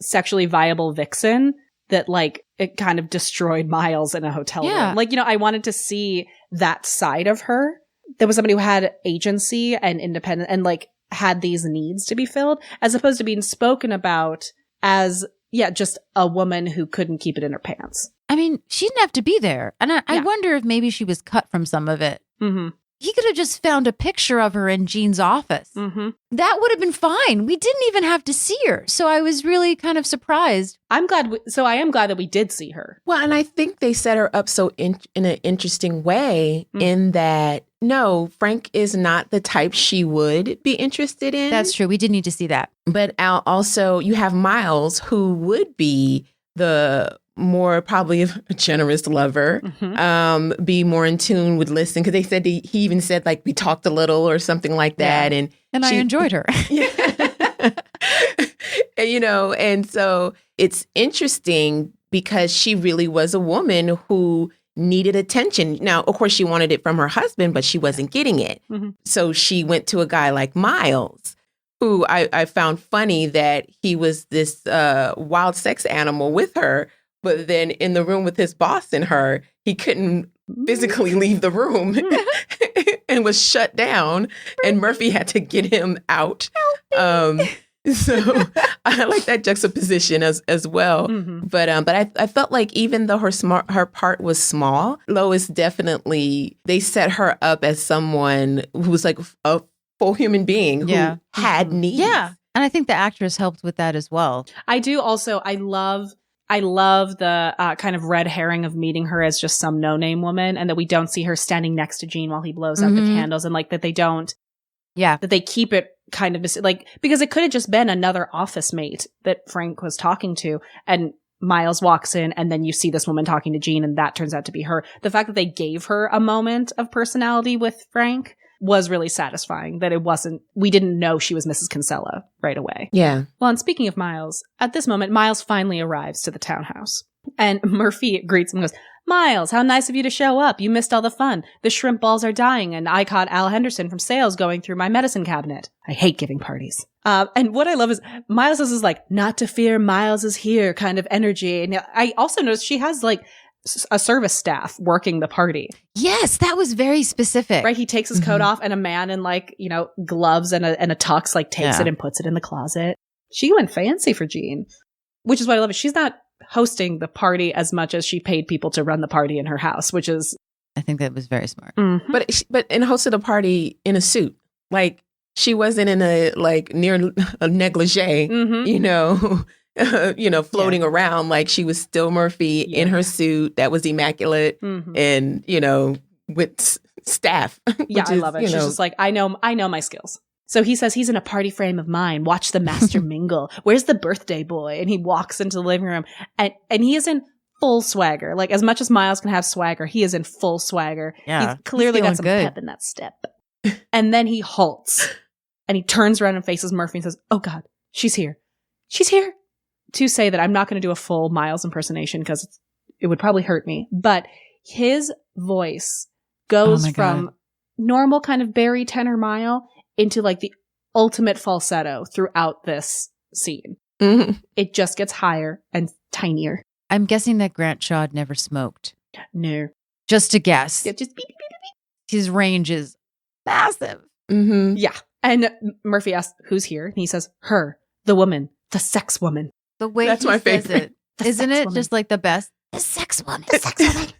sexually viable vixen that it kind of destroyed Miles in a hotel room. I wanted to see that side of her. There was somebody who had agency and independent and had these needs to be filled as opposed to being spoken about as just a woman who couldn't keep it in her pants. I mean, she didn't have to be there. And I wonder if maybe she was cut from some of it. Mm-hmm. He could have just found a picture of her in Jean's office. Mm-hmm. That would have been fine. We didn't even have to see her. So I was really kind of surprised. I am glad that we did see her. Well, and I think they set her up so in an interesting way in that no, Frank is not the type she would be interested in. That's true. We did need to see that. But also, you have Miles, who would be the more probably a generous lover, be more in tune with listening. Because they said he even said like we talked a little or something like that, and I enjoyed her. And, and so it's interesting because she really was a woman who needed attention. Now, of course, she wanted it from her husband, but she wasn't getting it. So she went to a guy like Miles, who I found funny that he was this wild sex animal with her. But then in the room with his boss and her, he couldn't physically leave the room and was shut down. And Murphy had to get him out. So I like that juxtaposition as well. But I felt like even though her part was small, Lois definitely, they set her up as someone who was like a full human being who had needs. Yeah. And I think the actress helped with that as well. I do also. I love the kind of red herring of meeting her as just some no-name woman, and that we don't see her standing next to Gene while he blows out the candles, and like that they don't. Yeah. That they keep it kind of like, because it could have just been another office mate that Frank was talking to, and Miles walks in and then you see this woman talking to Gene and that turns out to be her. The fact that they gave her a moment of personality with Frank was really satisfying, that we didn't know she was Mrs. Kinsella right away. Yeah. Well, and speaking of Miles, at this moment, Miles finally arrives to the townhouse and Murphy greets him and goes, "Miles, how nice of you to show up. You missed all the fun. The shrimp balls are dying, and I caught Al Henderson from sales going through my medicine cabinet. I hate giving parties." And what I love is Miles is like, "Not to fear, Miles is here" kind of energy. And I also noticed she has like a service staff working the party. Yes, that was very specific. Right? He takes his coat off, and a man in like, gloves and a tux like takes it and puts it in the closet. She went fancy for Jean, which is what I love. She's not hosting the party as much as she paid people to run the party in her house, which is, I think that was very smart. But hosted a party in a suit. Like she wasn't in a like near a negligee, floating around. Like she was still Murphy in her suit that was immaculate and, with staff. Yeah, I love it. She's just like, I know my skills. So he says he's in a party frame of mind. Watch the master mingle. Where's the birthday boy? And he walks into the living room and he is in full swagger. Like as much as Miles can have swagger, he is in full swagger. Yeah, he's clearly got some good pep in that step. And then he halts and he turns around and faces Murphy and says, "Oh God, she's here. She's here." To say that I'm not going to do a full Miles impersonation because it would probably hurt me. But his voice goes from normal kind of Barry tenor Mile into like the ultimate falsetto throughout this scene. It just gets higher and tinier. I'm guessing that Grant Shaw never smoked. No. Just to guess. Yeah, just beep, beep, beep, beep. His range is massive. Yeah. And Murphy asks, "Who's here?" And he says, "Her, the woman, the sex woman." The way that's he my says favorite. it, isn't it woman. just like the best? The sex woman. The sex woman.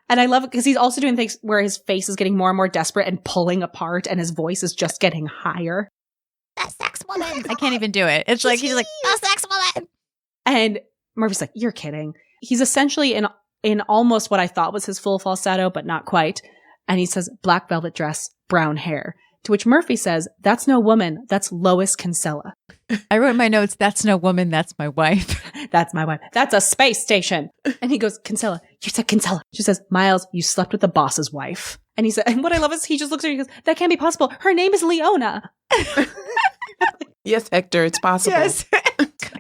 And I love it because he's also doing things where his face is getting more and more desperate and pulling apart, and his voice is just getting higher. The sex woman. I can't even do it. It's like he's like, the sex woman. And Murphy's like, "You're kidding." He's essentially in almost what I thought was his full falsetto, but not quite. And he says, "Black velvet dress, brown hair." To which Murphy says, "That's no woman. That's Lois Kinsella." I wrote in my notes, "That's no woman. That's my wife." "That's my wife. That's a space station." And he goes, "Kinsella, you said Kinsella." She says, "Miles, you slept with the boss's wife." And he said, and what I love is he just looks at her and he goes, "That can't be possible. Her name is Leona." Yes, Hector, it's possible. Yes.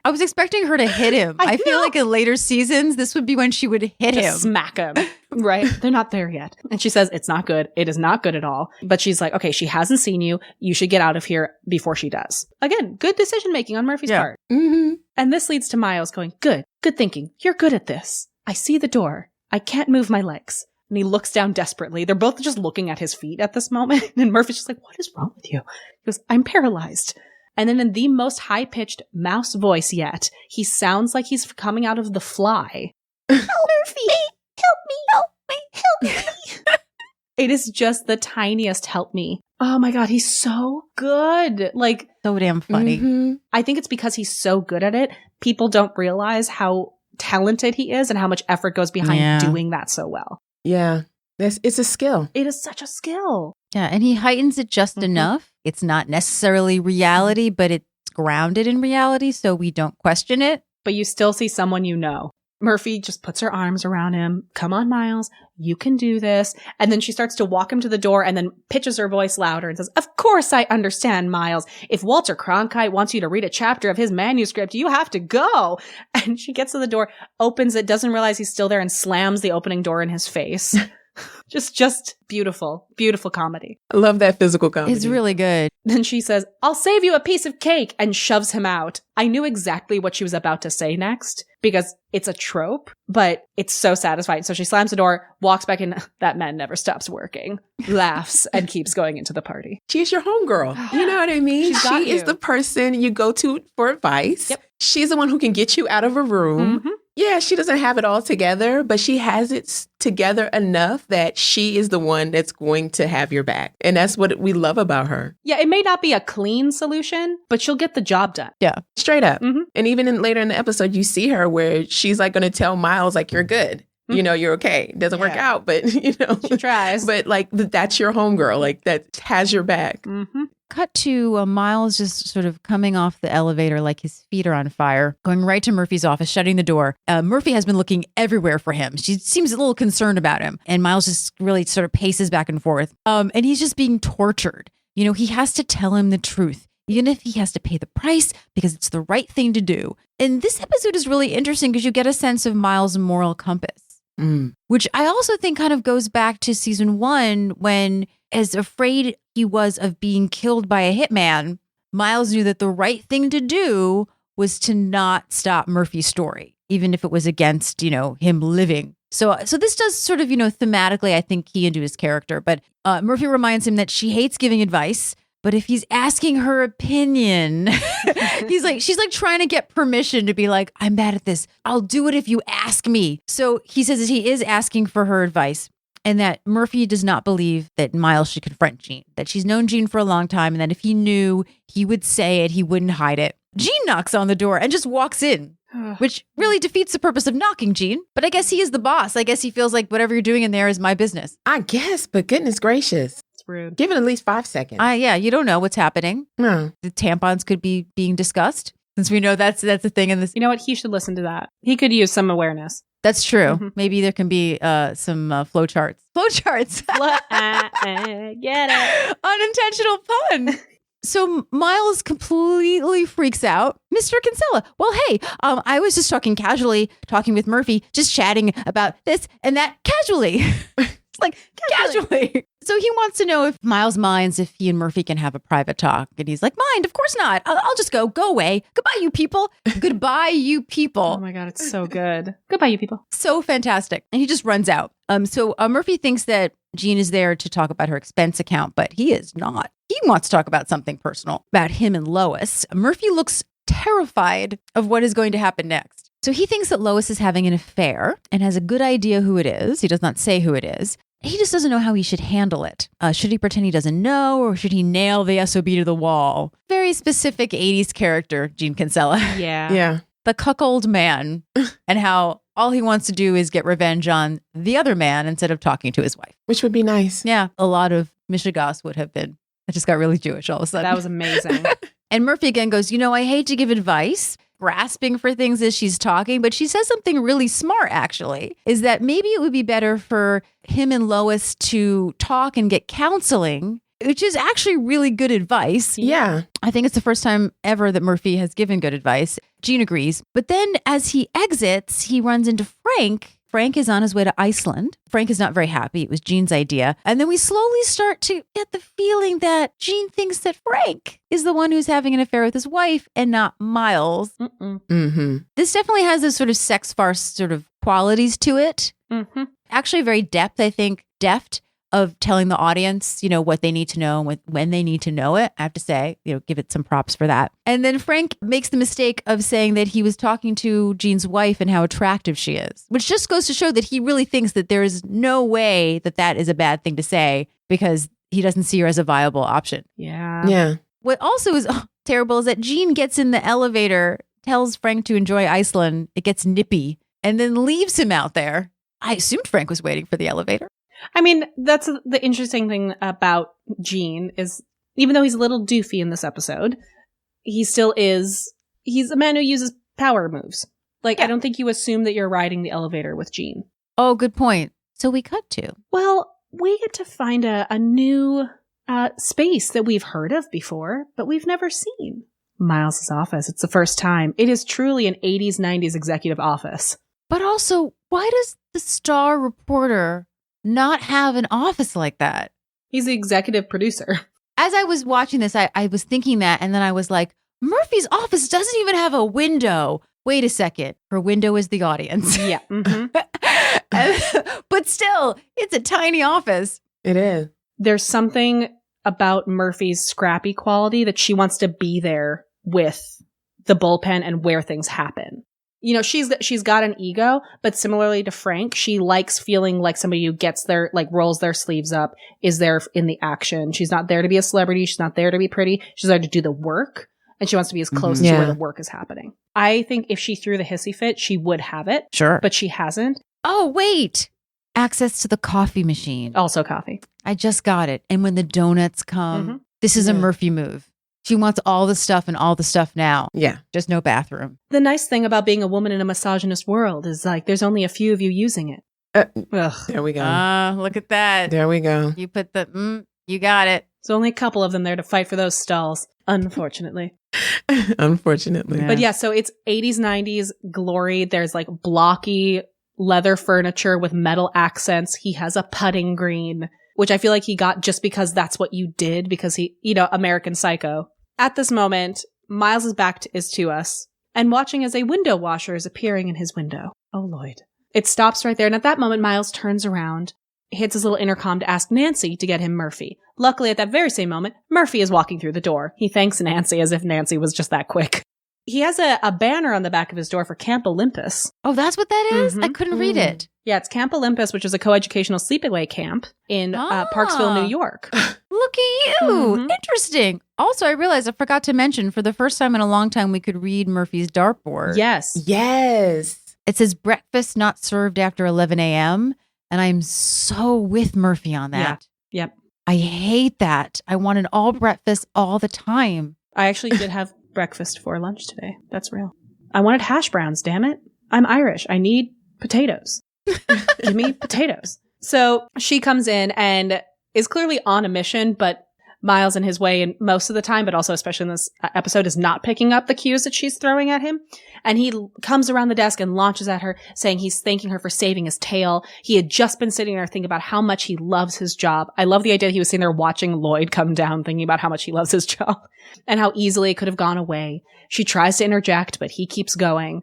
I was expecting her to hit him. I feel like in later seasons, this would be when she would hit him. Smack him. Right? They're not there yet. And she says, "It's not good. It is not good at all." But she's like, "Okay, she hasn't seen you. You should get out of here before she does." Again, good decision making on Murphy's part. And this leads to Miles going, good thinking. You're good at this. I see the door. I can't move my legs." And he looks down desperately. They're both just looking at his feet at this moment. And Murphy's just like, "What is wrong with you?" He goes, "I'm paralyzed." And then in the most high-pitched mouse voice yet, he sounds like he's coming out of The Fly. "Help Murphy! Help me! Help me! Help me!" It is just the tiniest "help me." Oh my God, he's so good. Like, So damn funny. I think it's because he's so good at it. People don't realize how talented he is and how much effort goes behind doing that so well. Yeah. It's a skill. It is such a skill. Yeah, and he heightens it just enough. It's not necessarily reality, but it's grounded in reality, so we don't question it. But you still see someone you know. Murphy just puts her arms around him. Come on, Miles, you can do this. And then she starts to walk him to the door and then pitches her voice louder and says, of course I understand, Miles. If Walter Cronkite wants you to read a chapter of his manuscript, you have to go. And she gets to the door, opens it, doesn't realize he's still there, and slams the opening door in his face. Just beautiful, beautiful comedy. I love that physical comedy. It's really good. Then she says, I'll save you a piece of cake, and shoves him out. I knew exactly what she was about to say next because it's a trope, but it's so satisfying. So she slams the door, walks back in. That man never stops working, laughs, and keeps going into the party. She's your homegirl. You know what I mean? She's got She is you. the person you go to for advice. Yep. She's the one who can get you out of a room. Mm-hmm. Yeah, she doesn't have it all together, but she has it together enough that she is the one that's going to have your back. And that's what we love about her. Yeah, it may not be a clean solution, but she'll get the job done. Yeah. Straight up. Mhm. And even later in the episode, you see her where she's like going to tell Miles, like, you're good. You know, you're okay. It doesn't work Yeah. out, but, you know. She tries. But like, that's your homegirl. Like, that has your back. Mm-hmm. Cut to Miles just sort of coming off the elevator like his feet are on fire, going right to Murphy's office, shutting the door. Murphy has been looking everywhere for him. She seems a little concerned about him. And Miles just really sort of paces back and forth. And he's just being tortured. You know, he has to tell him the truth, even if he has to pay the price because it's the right thing to do. And this episode is really interesting because you get a sense of Miles' moral compass. Which I also think kind of goes back to season 1 when, as afraid he was of being killed by a hitman, Miles knew that the right thing to do was to not stop Murphy's story, even if it was against, you know, him living. So this does sort of, you know, thematically, I think, key into his character. But Murphy reminds him that she hates giving advice. But if he's asking her opinion, she's like trying to get permission to be like, I'm bad at this. I'll do it if you ask me. So he says that he is asking for her advice and that Murphy does not believe that Miles should confront Jean, that she's known Jean for a long time and that if he knew, he would say it, he wouldn't hide it. Jean knocks on the door and just walks in, which really defeats the purpose of knocking Jean. But I guess he is the boss. I guess he feels like whatever you're doing in there is my business. I guess, but goodness gracious. Rude. Give it at least 5 seconds. Yeah, you don't know what's happening. No. The tampons could be being discussed, since we know that's a thing in this. You know what? He should listen to that. He could use some awareness. That's true. Mhm. Maybe there can be some flow charts. Flow charts. Get it. Unintentional pun. So Miles completely freaks out. Mr. Kinsella, well, hey, I was just talking with Murphy, just chatting about this and that casually. It's like casually. So he wants to know if Miles minds if he and Murphy can have a private talk. And he's like, mind, of course not. I'll just go away. Goodbye, you people. Goodbye, you people. Oh my God, it's so good. Goodbye, you people. So fantastic. And he just runs out. So Murphy thinks that Jean is there to talk about her expense account, but he is not. He wants to talk about something personal, about him and Lois. Murphy looks terrified of what is going to happen next. So he thinks that Lois is having an affair and has a good idea who it is. He does not say who it is. He just doesn't know how he should handle it. Should he pretend he doesn't know, or should he nail the SOB to the wall? Very specific 80s character, Jean Kinsella. Yeah. Yeah. The cuckold man, and how all he wants to do is get revenge on the other man instead of talking to his wife. Which would be nice. Yeah, a lot of Michigas would have been. I just got really Jewish all of a sudden. That was amazing. And Murphy again goes, I hate to give advice, grasping for things as she's talking, but she says something really smart, actually, is that maybe it would be better for him and Lois to talk and get counseling, which is actually really good advice. Yeah. I think it's the first time ever that Murphy has given good advice. Jean agrees. But then as he exits, he runs into Frank. Frank is on his way to Iceland. Frank is not very happy. It was Jean's idea. And then we slowly start to get the feeling that Jean thinks that Frank is the one who's having an affair with his wife and not Miles. Mm-hmm. This definitely has this sort of sex farce sort of qualities to it. Mm-hmm. Actually very deft of telling the audience, what they need to know and when they need to know it. I have to say, give it some props for that. And then Frank makes the mistake of saying that he was talking to Jean's wife and how attractive she is, which just goes to show that he really thinks that there is no way that is a bad thing to say because he doesn't see her as a viable option. Yeah. Yeah. What also is terrible is that Jean gets in the elevator, tells Frank to enjoy Iceland. It gets nippy and then leaves him out there. I assumed Frank was waiting for the elevator. I mean, that's the interesting thing about Gene is even though he's a little doofy in this episode, he still is, he's a man who uses power moves. Like, I don't think you assume that you're riding the elevator with Gene. Oh, good point. So we cut to. Well, we get to find a new space that we've heard of before, but we've never seen. Miles' office. It's the first time. It is truly an 80s, 90s executive office. But also, why does the Star reporter not have an office like that? He's the executive producer. As I was watching this, I was thinking that, and then I was like, Murphy's office doesn't even have a window. Wait a second. Her window is the audience. Yeah. Mm-hmm. But still, it's a tiny office. It is. There's something about Murphy's scrappy quality that she wants to be there with the bullpen and where things happen. You know, she's got an ego, but similarly to Frank, she likes feeling like somebody who gets their, like, rolls their sleeves up, is there in the action. She's not there to be a celebrity. She's not there to be pretty. She's there to do the work, and she wants to be as close to where the work is happening. I think if she threw the hissy fit, she would have it. Sure. But she hasn't. Oh, wait. Access to the coffee machine. Also coffee. I just got it. And when the donuts come, this is a Murphy move. She wants all the stuff and all the stuff now. Yeah. Just no bathroom. The nice thing about being a woman in a misogynist world is, like, there's only a few of you using it. There we go. Look at that. There we go. You put the, you got it. There's only a couple of them there to fight for those stalls, unfortunately. Unfortunately. Yeah. But yeah, so it's 80s, 90s glory. There's like blocky leather furniture with metal accents. He has a putting green, which I feel like he got just because that's what you did, because he, you know, American Psycho. At this moment, Miles' back is to us and watching as a window washer is appearing in his window. Oh, Lloyd. It stops right there. And at that moment, Miles turns around, hits his little intercom to ask Nancy to get him Murphy. Luckily, at that very same moment, Murphy is walking through the door. He thanks Nancy as if Nancy was just that quick. He has a banner on the back of his door for Camp Olympus. Oh, that's what that is? I couldn't read it. Yeah, it's Camp Olympus, which is a coeducational sleepaway camp in Parksville, New York. Look at you. Interesting. Also, I realized I forgot to mention, for the first time in a long time, we could read Murphy's dartboard. Yes. Yes. It says breakfast not served after 11 a.m. And I'm so with Murphy on that. Yeah. Yep. I hate that. I wanted all breakfast all the time. I actually did have breakfast for lunch today. That's real. I wanted hash browns, damn it. I'm Irish. I need potatoes. Give me potatoes. So she comes in and is clearly on a mission, but Miles in his way, and most of the time, but also especially in this episode, is not picking up the cues that she's throwing at him. And he comes around the desk and launches at her, saying he's thanking her for saving his tail. He had just been sitting there thinking about how much he loves his job. I love the idea that he was sitting there watching Lloyd come down, thinking about how much he loves his job and how easily it could have gone away. She tries to interject, but he keeps going.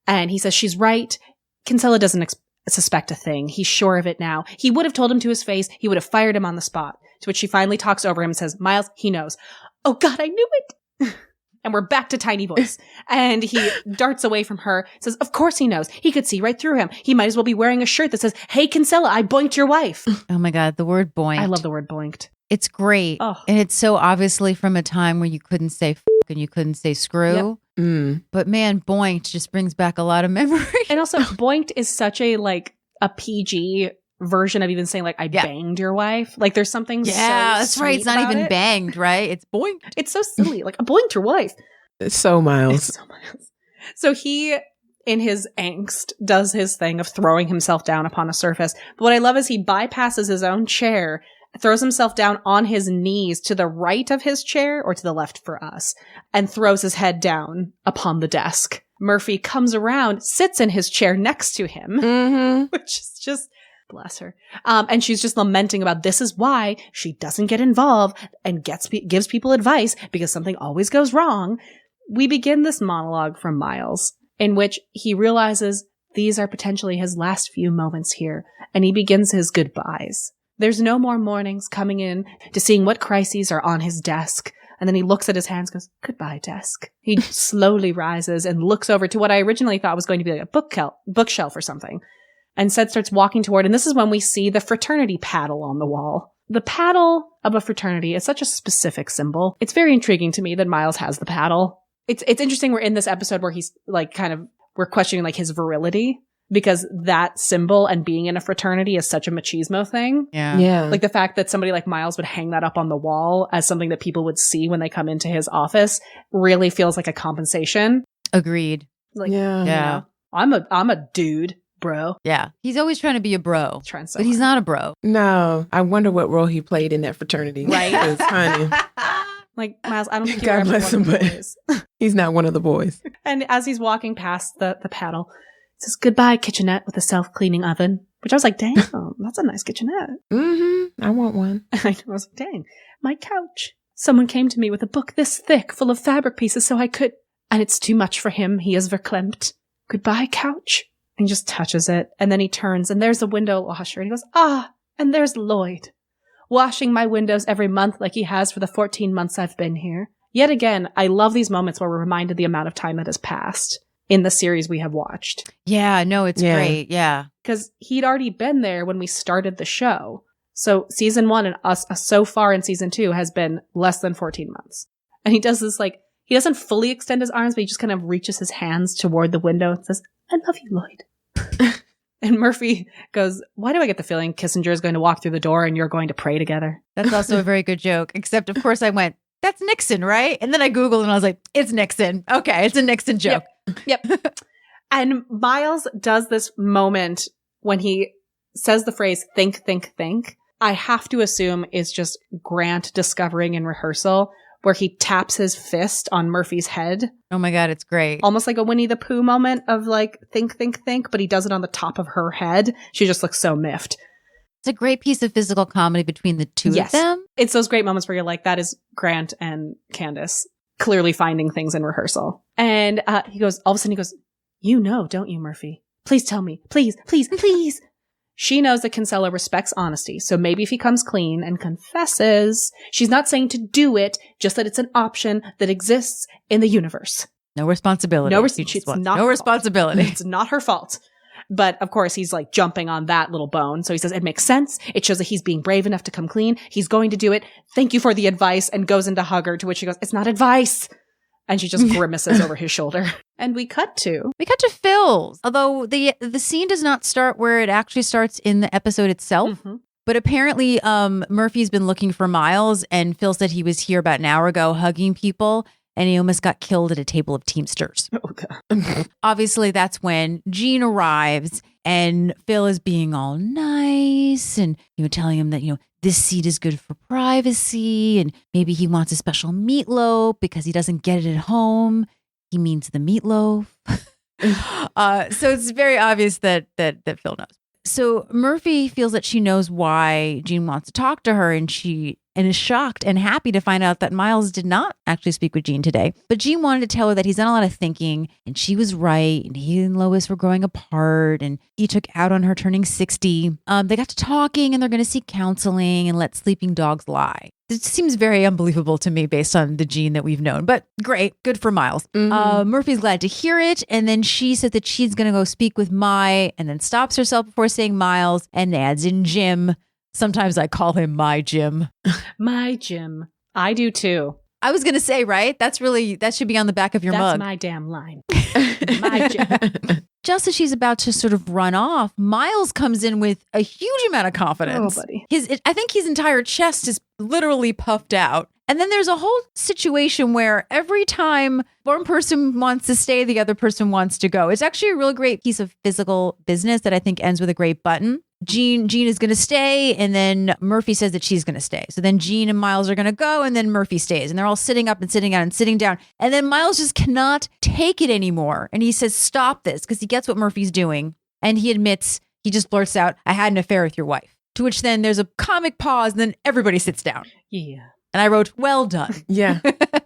And he says she's right. Kinsella doesn't suspect a thing. He's sure of it now. He would have told him to his face. He would have fired him on the spot. To which she finally talks over him and says, Miles, he knows. Oh God, I knew it. And we're back to tiny voice. And he darts away from her, says, of course he knows. He could see right through him. He might as well be wearing a shirt that says, hey, Kinsella, I boinked your wife. Oh my God, the word boinked. I love the word boinked. It's great. Oh. And it's so obviously from a time where you couldn't say f and you couldn't say screw. Yep. But man, boinked just brings back a lot of memory. And also, boinked is such a PG version of even saying I banged your wife. Like there's something so that's right. It's not even banged, right? It's boinked. It's so silly. Like I boinked your wife. It's so Miles. It's so Miles. So he, in his angst, does his thing of throwing himself down upon a surface. But what I love is he bypasses his own chair, throws himself down on his knees to the right of his chair or to the left for us, and throws his head down upon the desk. Murphy comes around, sits in his chair next to him, which is just, bless her. And she's just lamenting about this is why she doesn't get involved and gives people advice because something always goes wrong. We begin this monologue from Miles in which he realizes these are potentially his last few moments here, and he begins his goodbyes. There's no more mornings coming in to seeing what crises are on his desk. And then he looks at his hands, goes, goodbye, desk. He slowly rises and looks over to what I originally thought was going to be like a bookshelf or something. And instead starts walking toward, and this is when we see the fraternity paddle on the wall. The paddle of a fraternity is such a specific symbol. It's very intriguing to me that Miles has the paddle. It's interesting we're in this episode where he's we're questioning his virility. because that symbol and being in a fraternity is such a machismo thing. Yeah. Like the fact that somebody like Miles would hang that up on the wall as something that people would see when they come into his office really feels like a compensation. Agreed. Like, Yeah. you know, I'm a dude, bro. Yeah. He's always trying to be a bro, Trying so but he's hard. not a bro. No, I wonder what role he played in that fraternity. Right. 'Cause, honey, Like, Miles, I don't think God you're ever bless one of him, the but- boys. he's not one of the boys. And as he's walking past the paddle, it says, "Goodbye, kitchenette with a self-cleaning oven." Which I was like, damn, that's a nice kitchenette. I want one. I was like, dang, my couch. Someone came to me with a book this thick, full of fabric pieces, so I could... And it's too much for him. He is verklempt. Goodbye, couch. And he just touches it. And then he turns, and there's a window washer. And he goes, and there's Lloyd. Washing my windows every month like he has for the 14 months I've been here. Yet again, I love these moments where we're reminded the amount of time that has passed in the series we have watched. Yeah, no, it's Yeah. great. Yeah. Because he'd already been there when we started the show. So season 1 and us so far in season 2 has been less than 14 months. And he does this like, he doesn't fully extend his arms, but he just kind of reaches his hands toward the window and says, "I love you, Lloyd." And Murphy goes, "Why do I get the feeling Kissinger is going to walk through the door and you're going to pray together?" That's also a very good joke. Except, of course, I went, that's Nixon, right? And then I Googled and I was like, it's Nixon. Okay, it's a Nixon joke. Yep. And Miles does this moment when he says the phrase, think, think, think. I have to assume is just Grant discovering in rehearsal where he taps his fist on Murphy's head. Oh my God, it's great. Almost like a Winnie the Pooh moment of like, think, think, think, but he does it on the top of her head. She just looks so miffed. It's a great piece of physical comedy between the two Yes. of them. It's those great moments where you're like, that is Grant and Candace clearly finding things in rehearsal. And he goes, all of a sudden he goes, "You know, don't you, Murphy? Please tell me. Please, please, please." She knows that Kinsella respects honesty, so maybe if he comes clean and confesses, she's not saying to do it, just that it's an option that exists in the universe. No responsibility. No, He just it's wants not no her responsibility. fault. It's not her fault. But of course, he's like jumping on that little bone. So he says, it makes sense. It shows that he's being brave enough to come clean. He's going to do it. Thank you for the advice. And goes in to hug her, to which she goes, "It's not advice." And she just grimaces over his shoulder. And we cut to Phil's. Although the scene does not start where it actually starts in the episode itself. Mm-hmm. But apparently Murphy's been looking for Miles, and Phil said he was here about an hour ago hugging people, and he almost got killed at a table of Teamsters. Oh, God. Obviously, that's when Jean arrives, and Phil is being all nice and, telling him that, this seat is good for privacy, and maybe he wants a special meatloaf because he doesn't get it at home. He means the meatloaf. So it's very obvious that Phil knows. So Murphy feels that she knows why Jean wants to talk to her, and is shocked and happy to find out that Miles did not actually speak with Jean today. But Jean wanted to tell her that he's done a lot of thinking, and she was right, and he and Lois were growing apart, and he took out on her turning 60. They got to talking, and they're going to seek counseling and let sleeping dogs lie. It seems very unbelievable to me based on the Jean that we've known, but great. Good for Miles. Mm-hmm. Murphy's glad to hear it. And then she said that she's going to go speak with Mai, and then stops herself before saying Miles and adds in Jim. Sometimes I call him my Jim. My Jim. I do too. I was going to say, right? That should be on the back of your That's mug. my damn line. My Jim. Just as she's about to sort of run off, Miles comes in with a huge amount of confidence. Oh, buddy. I think his entire chest is literally puffed out. And then there's a whole situation where every time one person wants to stay, the other person wants to go. It's actually a real great piece of physical business that I think ends with a great button. Jean is going to stay, and then Murphy says that she's going to stay. So then Jean and Miles are going to go, and then Murphy stays. And they're all sitting up and sitting down and sitting down. And then Miles just cannot take it anymore. And he says, "Stop this," because he gets what Murphy's doing. And he admits, he just blurts out, "I had an affair with your wife." To which then there's a comic pause, and then everybody sits down. Yeah. And I wrote, "Well done." Yeah.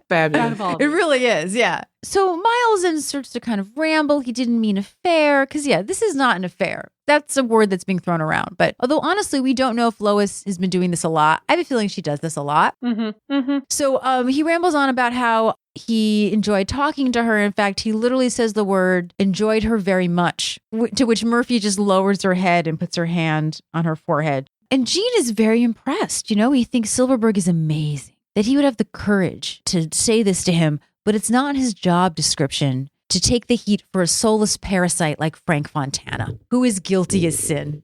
Fabulous. It really is, yeah. So Miles then starts to kind of ramble. He didn't mean affair, because, this is not an affair. That's a word that's being thrown around. But although, honestly, we don't know if Lois has been doing this a lot. I have a feeling she does this a lot. Mm-hmm. Mm-hmm. So he rambles on about how he enjoyed talking to her. In fact, he literally says the word enjoyed her very much, to which Murphy just lowers her head and puts her hand on her forehead. And Jean is very impressed. He thinks Silverberg is amazing, that he would have the courage to say this to him, but it's not his job description to take the heat for a soulless parasite like Frank Fontana, who is guilty as sin.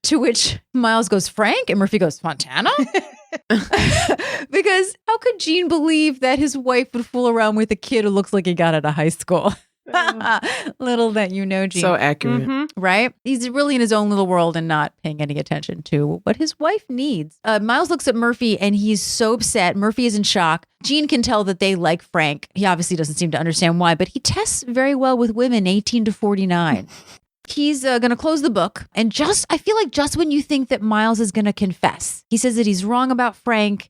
To which Miles goes, Frank? And Murphy goes, Fontana? Because how could Gene believe that his wife would fool around with a kid who looks like he got out of high school? Little that you know, Gene. So accurate. Right? He's really in his own little world and not paying any attention to what his wife needs. Miles looks at Murphy and he's so upset. Murphy is in shock. Gene can tell that they like Frank. He obviously doesn't seem to understand why, but he tests very well with women 18 to 49. He's going to close the book. And I feel like just when you think that Miles is going to confess, he says that he's wrong about Frank's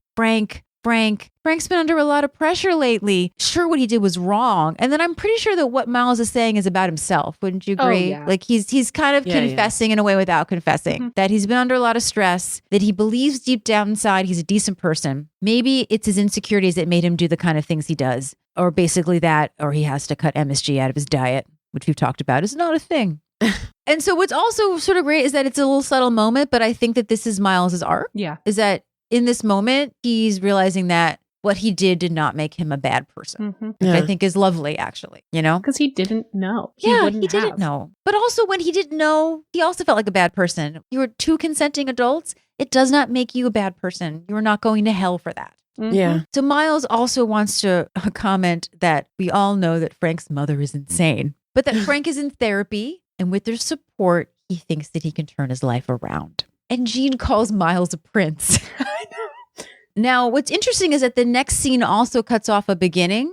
been under a lot of pressure lately. Sure, what he did was wrong. And then I'm pretty sure that what Miles is saying is about himself. Wouldn't you agree? Oh, yeah. Like he's kind of confessing in a way without confessing. That he's been under a lot of stress, that he believes deep down inside he's a decent person. Maybe it's his insecurities that made him do the kind of things he does. Or basically that, or he has to cut MSG out of his diet, which we've talked about is not a thing. And so what's also sort of great is that it's a little subtle moment, but I think that this is Miles's arc. Yeah. Is that in this moment, he's realizing that what he did not make him a bad person. Which I think is lovely, actually, you know? Because he didn't know. He didn't know. But also when he didn't know, he also felt like a bad person. You were two consenting adults. It does not make you a bad person. You are not going to hell for that. Yeah. So Miles also wants to comment that we all know that Frank's mother is insane, but that Frank is in therapy. And with their support, he thinks that he can turn his life around. And Gene calls Miles a prince. I know. Now, what's interesting is that the next scene also cuts off a beginning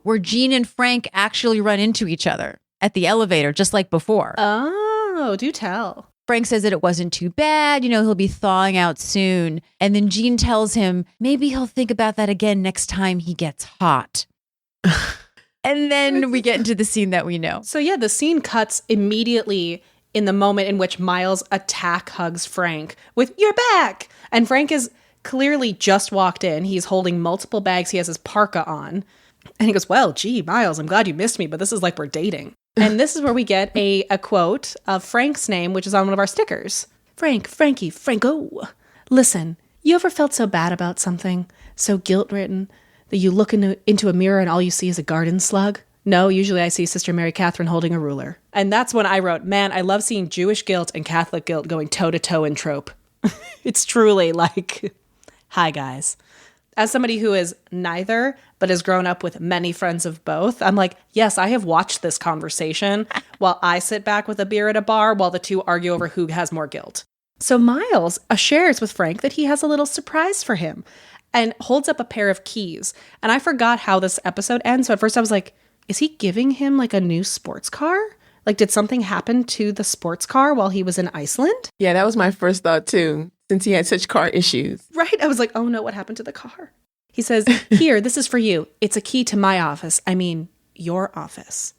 where Gene and Frank actually run into each other at the elevator, just like before. Oh, do tell. Frank says that it wasn't too bad. You know, he'll be thawing out soon. And then Gene tells him maybe he'll think about that again next time he gets hot. And then we get into the scene that we know. So yeah, the scene cuts immediately in the moment in which Miles hugs Frank with "You're back!" And Frank is clearly just walked in. He's holding multiple bags. He has his parka on. And he goes, well, gee, Miles, I'm glad you missed me, but this is like we're dating. And this is where we get a quote of Frank's name, which is on one of our stickers. Frank, Frankie, Franco. Listen, you ever felt so bad about something, so guilt-ridden, that you look into a mirror and all you see is a garden slug? No, usually I see Sister Mary Catherine holding a ruler. And that's when I wrote, man, I love seeing Jewish guilt and Catholic guilt going toe-to-toe in trope. It's truly like, hi, guys. As somebody who is neither, but has grown up with many friends of both, I'm like, yes, I have watched this conversation while I sit back with a beer at a bar while the two argue over who has more guilt. So Miles shares with Frank that he has a little surprise for him and holds up a pair of keys. And I forgot how this episode ends. So at first I was like, is he giving him like a new sports car? Like, did something happen to the sports car while he was in Iceland? Yeah, that was my first thought too, since he had such car issues. Right. I was like, oh no, what happened to the car? He says, here, this is for you. It's a key to my office. I mean, your office.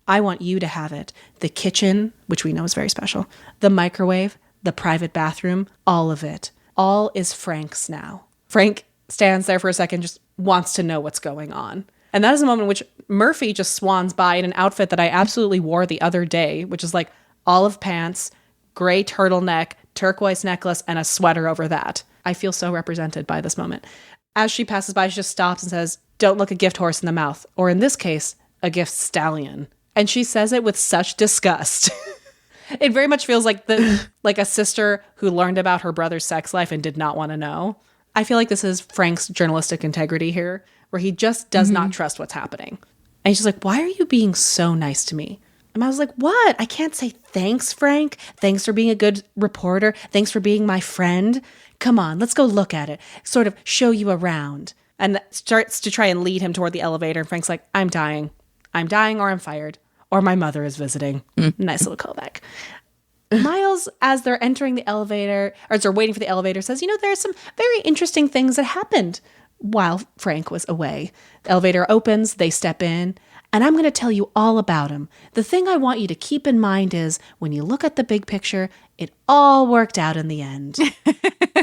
I want you to have it. The kitchen, which we know is very special, the microwave, the private bathroom, all of it. All is Frank's now. Frank stands there for a second, just wants to know what's going on. And that is a moment in which Murphy just swans by in an outfit that I absolutely wore the other day, which is like olive pants, gray turtleneck, turquoise necklace, and a sweater over that. I feel so represented by this moment. As she passes by, she just stops and says, don't look a gift horse in the mouth. Or in this case, a gift stallion. And she says it with such disgust. It very much feels like like a sister who learned about her brother's sex life and did not want to know. I feel like this is Frank's journalistic integrity here, where he just does not trust what's happening. And she's like, why are you being so nice to me? And I was like, what? I can't say thanks, Frank. Thanks for being a good reporter. Thanks for being my friend. Come on, let's go look at it. Sort of show you around. And starts to try and lead him toward the elevator. And Frank's like, I'm dying. I'm dying or I'm fired. Or my mother is visiting. Nice little callback. Miles, as they're entering the elevator, or as they're waiting for the elevator, says, there's some very interesting things that happened while Frank was away. The elevator opens, they step in, and I'm going to tell you all about them. The thing I want you to keep in mind is, when you look at the big picture, it all worked out in the end.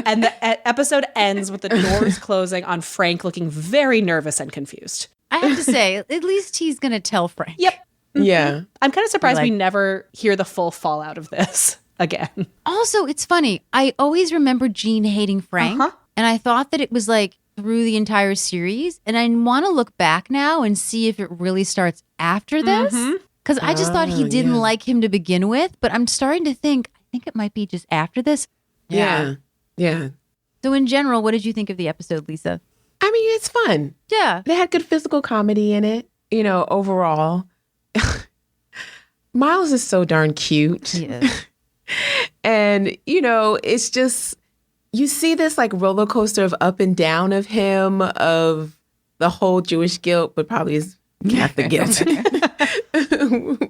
And the episode ends with the doors closing on Frank looking very nervous and confused. I have to say, at least he's going to tell Frank. Yep. Yeah. I'm kind of surprised we never hear the full fallout of this again. Also, it's funny. I always remember Gene hating Frank. And I thought that it was like, through the entire series. And I want to look back now and see if it really starts after this. Because I just thought he didn't like him to begin with. But I'm starting to think, I think it might be just after this. Yeah. So in general, what did you think of the episode, Lisa? I mean, it's fun. Yeah. They had good physical comedy in it, overall. Miles is so darn cute. He is. And, it's just, you see this like roller coaster of up and down of him, of the whole Jewish guilt, but probably his Catholic guilt,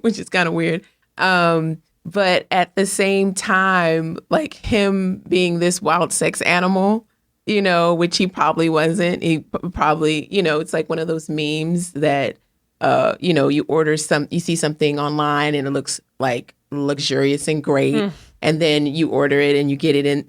which is kind of weird. But at the same time, like him being this wild sex animal, which he probably wasn't. He probably, it's like one of those memes that, you order you see something online and it looks like luxurious and great. And then you order it and you get it in,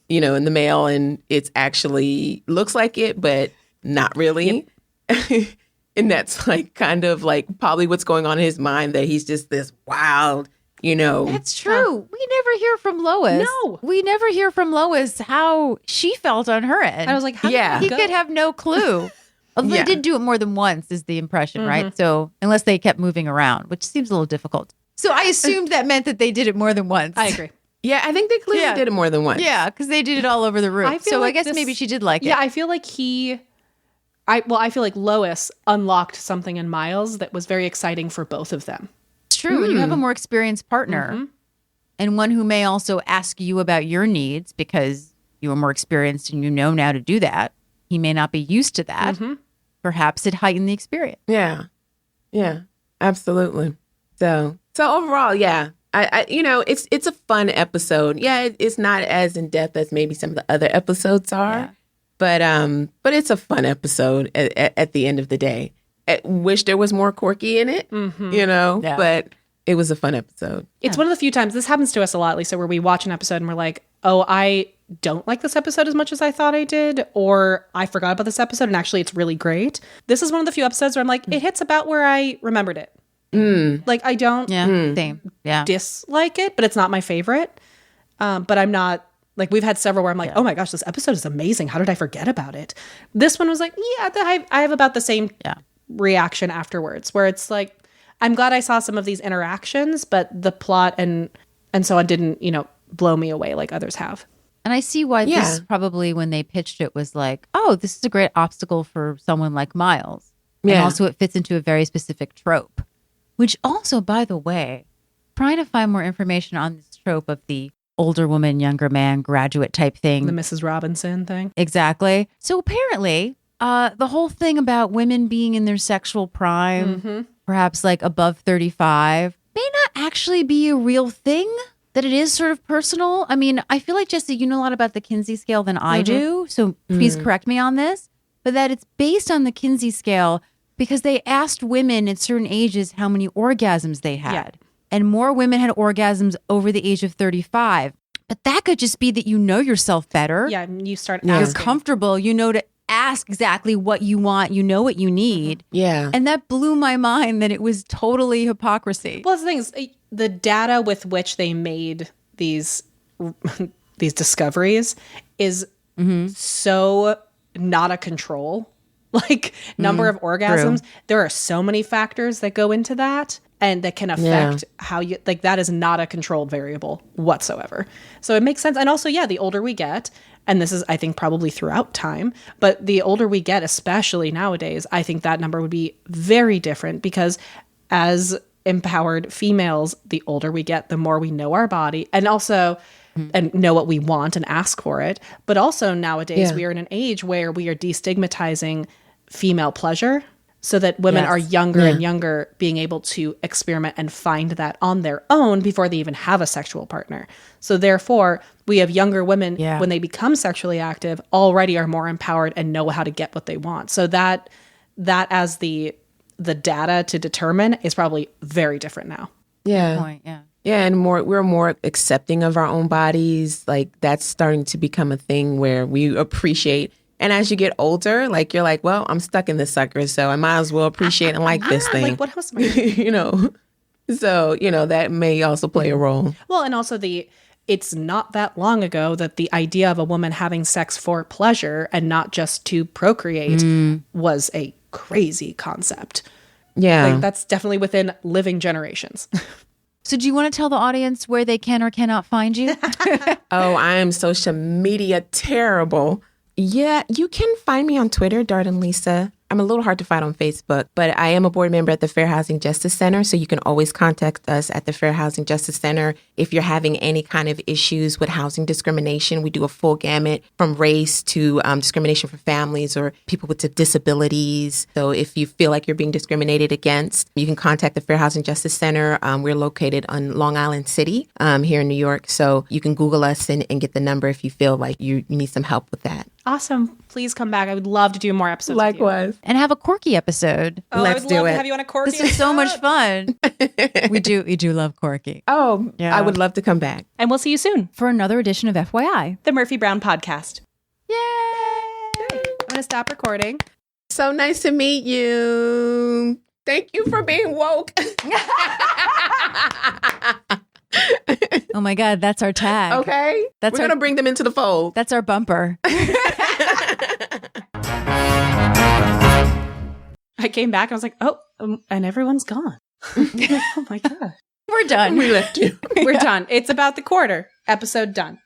in the mail and it's actually looks like it, but not really. Yep. And that's like kind of like probably what's going on in his mind, that he's just this wild, That's true. We never hear from Lois. No. We never hear from Lois how she felt on her end. I was like, how Yeah. did he that could go? have no clue. Although Yeah. they did do it more than once is the impression, right? So unless they kept moving around, which seems a little difficult. So I assumed that meant that they did it more than once. I agree. Yeah, I think they clearly did it more than once. Yeah, because they did it all over the room. I feel So I like guess this- maybe she did like it. Yeah, I feel like I feel like Lois unlocked something in Miles that was very exciting for both of them. It's true. When you have a more experienced partner and one who may also ask you about your needs because you are more experienced and you know now to do that. He may not be used to that. Perhaps it heightened the experience. Yeah, absolutely. So overall, yeah, I it's a fun episode. Yeah, it's not as in depth as maybe some of the other episodes are, but it's a fun episode at the end of the day. I wish there was more Corky in it, but it was a fun episode. It's one of the few times, this happens to us a lot, Lisa, where we watch an episode and we're like, oh, I don't like this episode as much as I thought I did, or I forgot about this episode and actually it's really great. This is one of the few episodes where I'm like, it hits about where I remembered it. Like I don't Same. Yeah. dislike it, but it's not my favorite. But I'm not, like we've had several where I'm like, oh my gosh, this episode is amazing. How did I forget about it? This one was like, I have about the same reaction afterwards, where it's like, I'm glad I saw some of these interactions, but the plot and so on didn't, blow me away like others have. And I see why this probably, when they pitched it, was like, oh, this is a great obstacle for someone like Miles. And also it fits into a very specific trope, which also, by the way, trying to find more information on this trope of the older woman, younger man, graduate type thing. The Mrs. Robinson thing. Exactly. So apparently, the whole thing about women being in their sexual prime, perhaps like above 35, may not actually be a real thing. That it is sort of personal. I mean, I feel like, Jesse, you know a lot about the Kinsey scale than I do. So please correct me on this. But that it's based on the Kinsey scale because they asked women at certain ages how many orgasms they had. Yeah. And more women had orgasms over the age of 35. But that could just be that you know yourself better. Yeah, and you start You're asking. comfortable. You know to ask exactly what you want. You know what you need. Yeah. And that blew my mind that it was totally hypocrisy. Well, the thing is, the data with which they made these discoveries is so not a control. Like number of orgasms, there are so many factors that go into that and that can affect how you, like that is not a controlled variable whatsoever. So it makes sense. And also, the older we get, and this is, I think, probably throughout time, but the older we get, especially nowadays, I think that number would be very different because as empowered females, the older we get, the more we know our body and also and know what we want and ask for it. But also nowadays we are in an age where we are destigmatizing female pleasure so that women are younger and younger being able to experiment and find that on their own before they even have a sexual partner. So therefore, we have younger women when they become sexually active already are more empowered and know how to get what they want. So that as the data to determine is probably very different now. Yeah. Point, yeah. Yeah, and we're more accepting of our own bodies. Like that's starting to become a thing where we appreciate. And as you get older, like you're like, well, I'm stuck in this sucker, so I might as well appreciate and like this thing. Like what else am I doing? So that may also play a role. Well, and also it's not that long ago that the idea of a woman having sex for pleasure and not just to procreate was a crazy concept. Yeah. Like, that's definitely within living generations. So do you want to tell the audience where they can or cannot find you? Oh, I am social media terrible. Yeah, you can find me on Twitter, Darden Lisa. I'm a little hard to find on Facebook, but I am a board member at the Fair Housing Justice Center, so you can always contact us at the Fair Housing Justice Center if you're having any kind of issues with housing discrimination. We do a full gamut from race to discrimination for families or people with disabilities. So if you feel like you're being discriminated against, you can contact the Fair Housing Justice Center. We're located on Long Island City here in New York, so you can Google us and get the number if you feel like you need some help with that. Awesome. Please come back. I would love to do more episodes. Likewise. And have a quirky episode. Oh, Let's I would do love it. to have you on a quirky This is so much episode. fun. We do love quirky. Oh, Yeah. I would love to come back. And we'll see you soon. For another edition of FYI. The Murphy Brown Podcast. Yay! I'm going to stop recording. So nice to meet you. Thank you for being woke. Oh my God, that's our tag. Okay. That's We're our- going to bring them into the fold. That's our bumper. I came back and I was like, oh, and everyone's gone. Oh my God. We're done. We left you. We're done. It's about the quarter. Episode done.